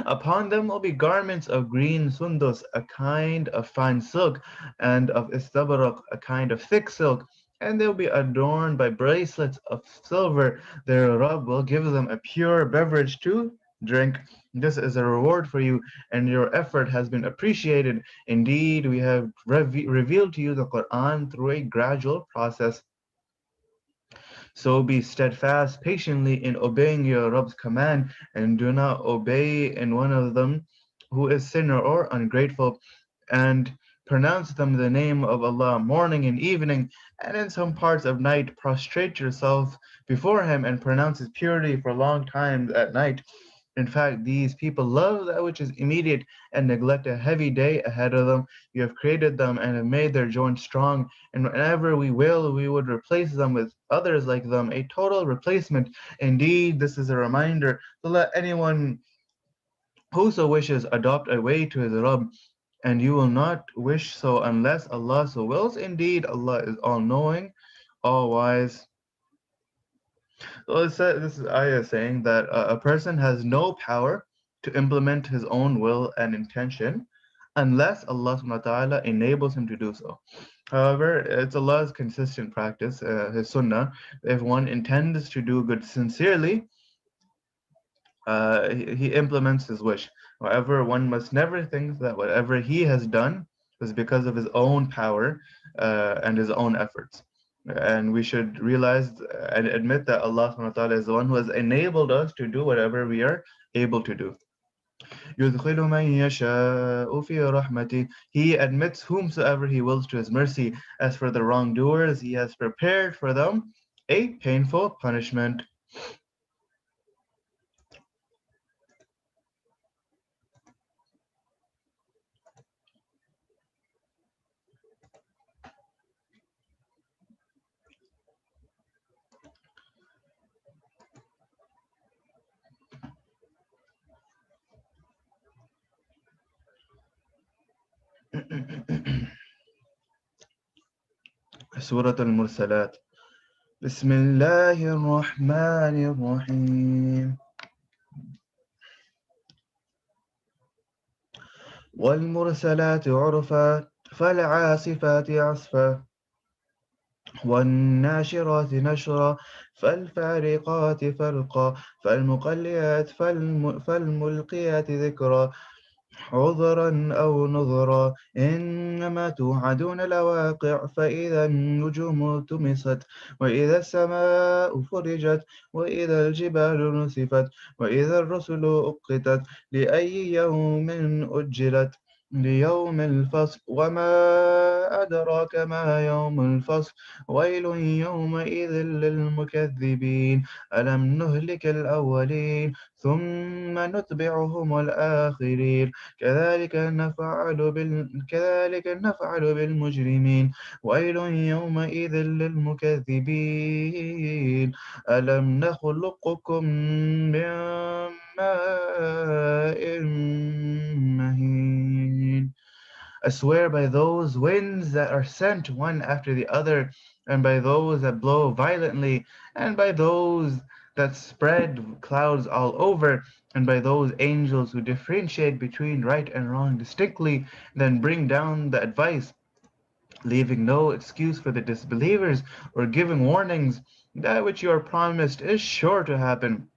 Upon them will be garments of green sundus, a kind of fine silk, and of istabarak, a kind of thick silk, and they will be adorned by bracelets of silver. Their Rabb will give them a pure beverage to drink. This is a reward for you, and your effort has been appreciated. Indeed, we have revealed to you the Quran through a gradual process. So be steadfast patiently in obeying your Rabb's command, and do not obey in one of them who is sinner or ungrateful, and pronounce them the name of Allah morning and evening, and in some parts of night prostrate yourself before Him and pronounce His purity for long times at night. In fact, these people love that which is immediate and neglect a heavy day ahead of them. You have created them and have made their joints strong, and whenever we will, we would replace them with others like them, a total replacement. Indeed, this is a reminder to let anyone who so wishes adopt a way to his Rabb, and you will not wish so unless Allah so wills. Indeed, Allah is all knowing, all wise. So this is ayah saying that a person has no power to implement his own will and intention unless Allah subhanahu wa ta'ala enables him to do so. However, it's Allah's consistent practice, His sunnah. If one intends to do good sincerely, he implements his wish. However, one must never think that whatever he has done is because of his own power and his own efforts. And we should realize and admit that Allah subhanahu wa ta'ala is the one who has enabled us to do whatever we are able to do. يُدْخِلُ مَن يَشَاءُ فِي رَحْمَتِهِ. He admits whomsoever He wills to His mercy. As for the wrongdoers, He has prepared for them a painful punishment. سورة المرسلات. بسم الله الرحمن الرحيم. والمرسلات عرفا فالعاصفات عصفا والناشرات نشرا فالفارقات فرقا فالمقليات فالملقيات ذكرا عذرا أو نذرا إنما توعدون لواقع فإذا النجوم طمست وإذا السماء فرجت وإذا الجبال نسفت وإذا الرسل أقتت لأي يوم أجلت ليوم الفصل وما أدراك ما يوم الفصل ويل يومئذ للمكذبين ألم نهلك الأولين ثم نتبعهم الآخرين كذلك نفعل بالمجرمين ويل يومئذ للمكذبين ألم نخلقكم من ماء مهين. I swear by those winds that are sent one after the other, and by those that blow violently, and by those that spread clouds all over, and by those angels who differentiate between right and wrong distinctly, then bring down the advice, leaving no excuse for the disbelievers or giving warnings. That which you are promised is sure to happen.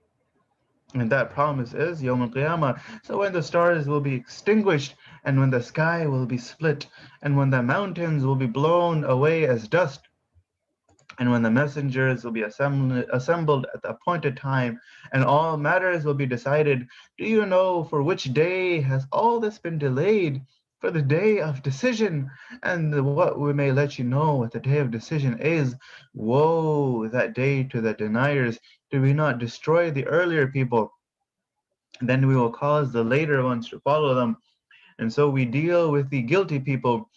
And that promise is Yawm al-Qiyamah. So when the stars will be extinguished, and when the sky will be split, and when the mountains will be blown away as dust, and when the messengers will be assembled at the appointed time, and all matters will be decided, do you know for which day has all this been delayed? For the day of decision. And what we may let you know what the day of decision is. Woe, that day to the deniers. Did we not destroy the earlier people? Then we will cause the later ones to follow them. And so we deal with the guilty people.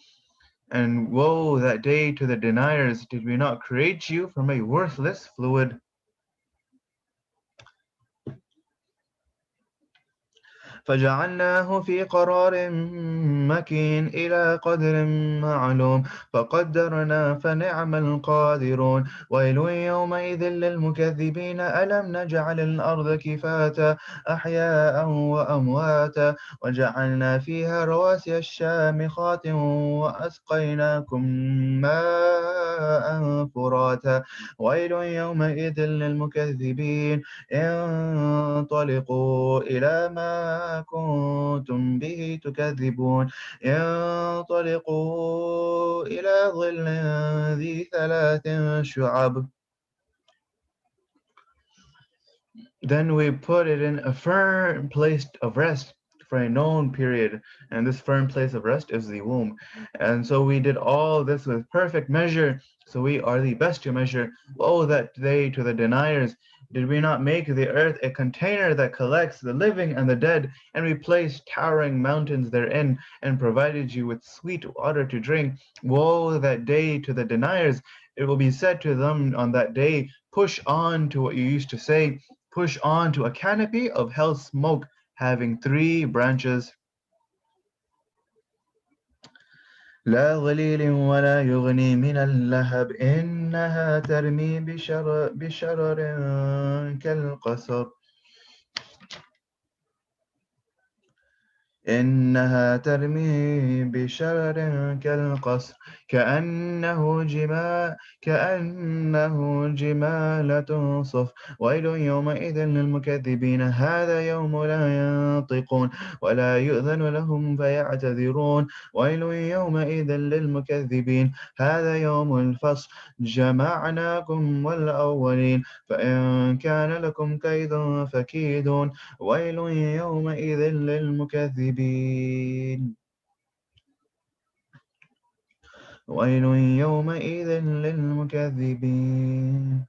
And woe that day to the deniers, did we not create you from a worthless fluid? فجعلناه في قرار مكين إلى قدر معلوم فقدرنا فنعم القادرون ويل يومئذ للمكذبين ألم نجعل الأرض كفاتا أحياء وأمواتا وجعلنا فيها رواسي الشامخات وأسقيناكم ماء فراتا ويل يومئذ للمكذبين انطلقوا إلى ما كنتم به تكذبون انطلقوا إلى ظل ذي ثلاث شعب. Then we put it in a firm place of rest for a known period, and this firm place of rest is the womb. And so we did all this with perfect measure, so we are the best to measure. Woe that day to the deniers! Did we not make the earth a container that collects the living and the dead, and we placed towering mountains therein, and provided you with sweet water to drink? Woe that day to the deniers! It will be said to them on that day, push on to what you used to say, push on to a canopy of hell smoke having three branches. لا ظليل ولا يغني من اللهب إنها ترمي بشرر كالقصر إنها ترمي بشرر كالقصر كأنه جمالة صف ويل يومئذ للمكذبين هذا يوم لا ينطقون ولا يؤذن لهم فيعتذرون ويل يومئذ للمكذبين هذا يوم الفصل جمعناكم والأولين فإن كان لكم كيد فكيدون ويل يومئذ للمكذبين ويل يومئذ للمكذبين.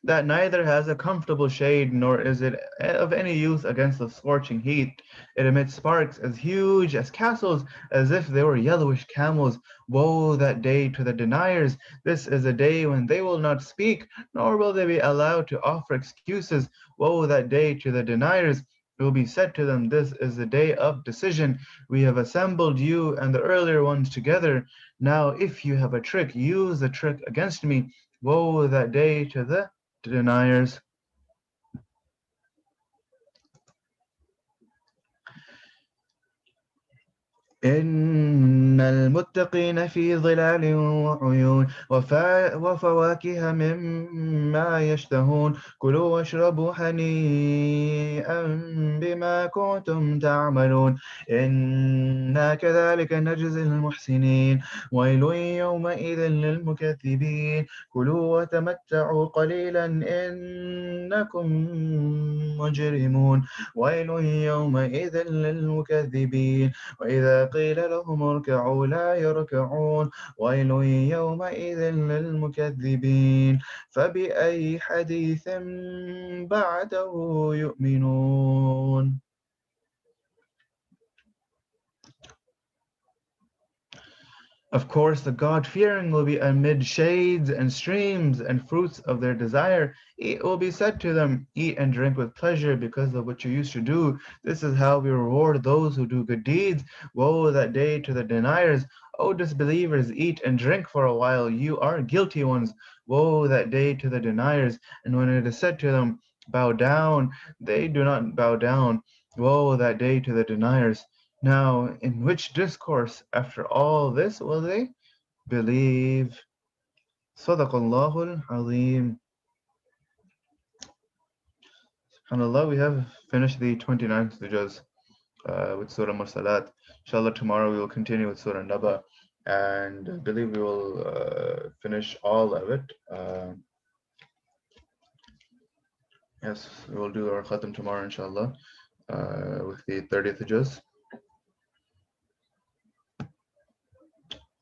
That neither has a comfortable shade nor is it of any use against the scorching heat. It emits sparks as huge as castles, as if they were yellowish camels. Woe that day to the deniers! This is a day when they will not speak, nor will they be allowed to offer excuses. Woe that day to the deniers! It will be said to them, this is the day of decision. We have assembled you and the earlier ones together. Now, if you have a trick, use the trick against me. Woe that day to the deniers. إن المتقين في ظلال وعيون وفواكه مما يشتهون كلوا واشربوا هنيئا بما كنتم تعملون إنا كذلك نجزي المحسنين ويل يومئذ للمكذبين كلوا وتمتعوا قليلا إنكم مجرمون ويل يومئذ للمكذبين وإذا قيل لهم اركعوا لا يركعون ويل يومئذ للمكذبين فبأي حديث بعده يؤمنون. Of course, the God-fearing will be amid shades and streams and fruits of their desire. It will be said to them, eat and drink with pleasure because of what you used to do. This is how we reward those who do good deeds. Woe that day to the deniers. O disbelievers, eat and drink for a while. You are guilty ones. Woe that day to the deniers. And when it is said to them, bow down, they do not bow down. Woe that day to the deniers. Now, in which discourse, after all this, will they believe? Sadaqallahul Azim. SubhanAllah, we have finished the 29th juz with Surah Mursalat. Inshallah, tomorrow we will continue with Surah Naba, and I believe we will finish all of it. Yes, we will do our khatam tomorrow, inshallah, with the 30th juz.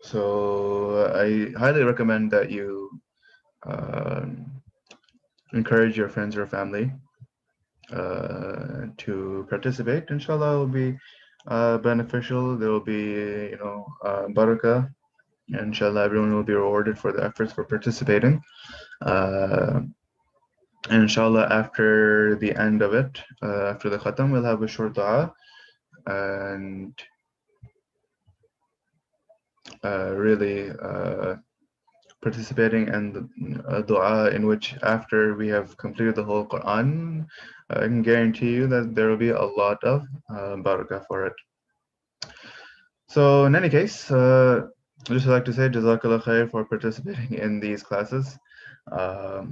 So I highly recommend that you encourage your friends or family to participate. Inshallah, it will be beneficial. There will be, barakah. Inshallah, everyone will be rewarded for the efforts for participating. And inshallah, after the end of it, after the khatam, we'll have a short dua and really participating in the dua in which after we have completed the whole Quran, I can guarantee you that there will be a lot of barakah for it. So in any case, I just like to say Jazakallah khair for participating in these classes. I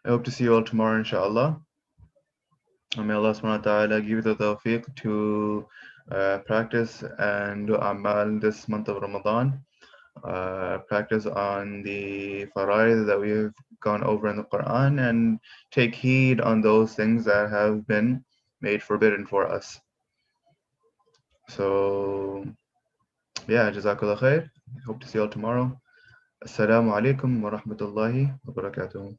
hope to see you all tomorrow, inshallah. And may Allah subhanahu wa ta'ala give you the tawfiq to practice and do amal this month of Ramadan. Practice on the faraid that we've gone over in the Quran and take heed on those things that have been made forbidden for us. So yeah, Jazakallah khair. Hope to see you all tomorrow. Assalamu alaikum wa rahmatullahi wa barakatuh.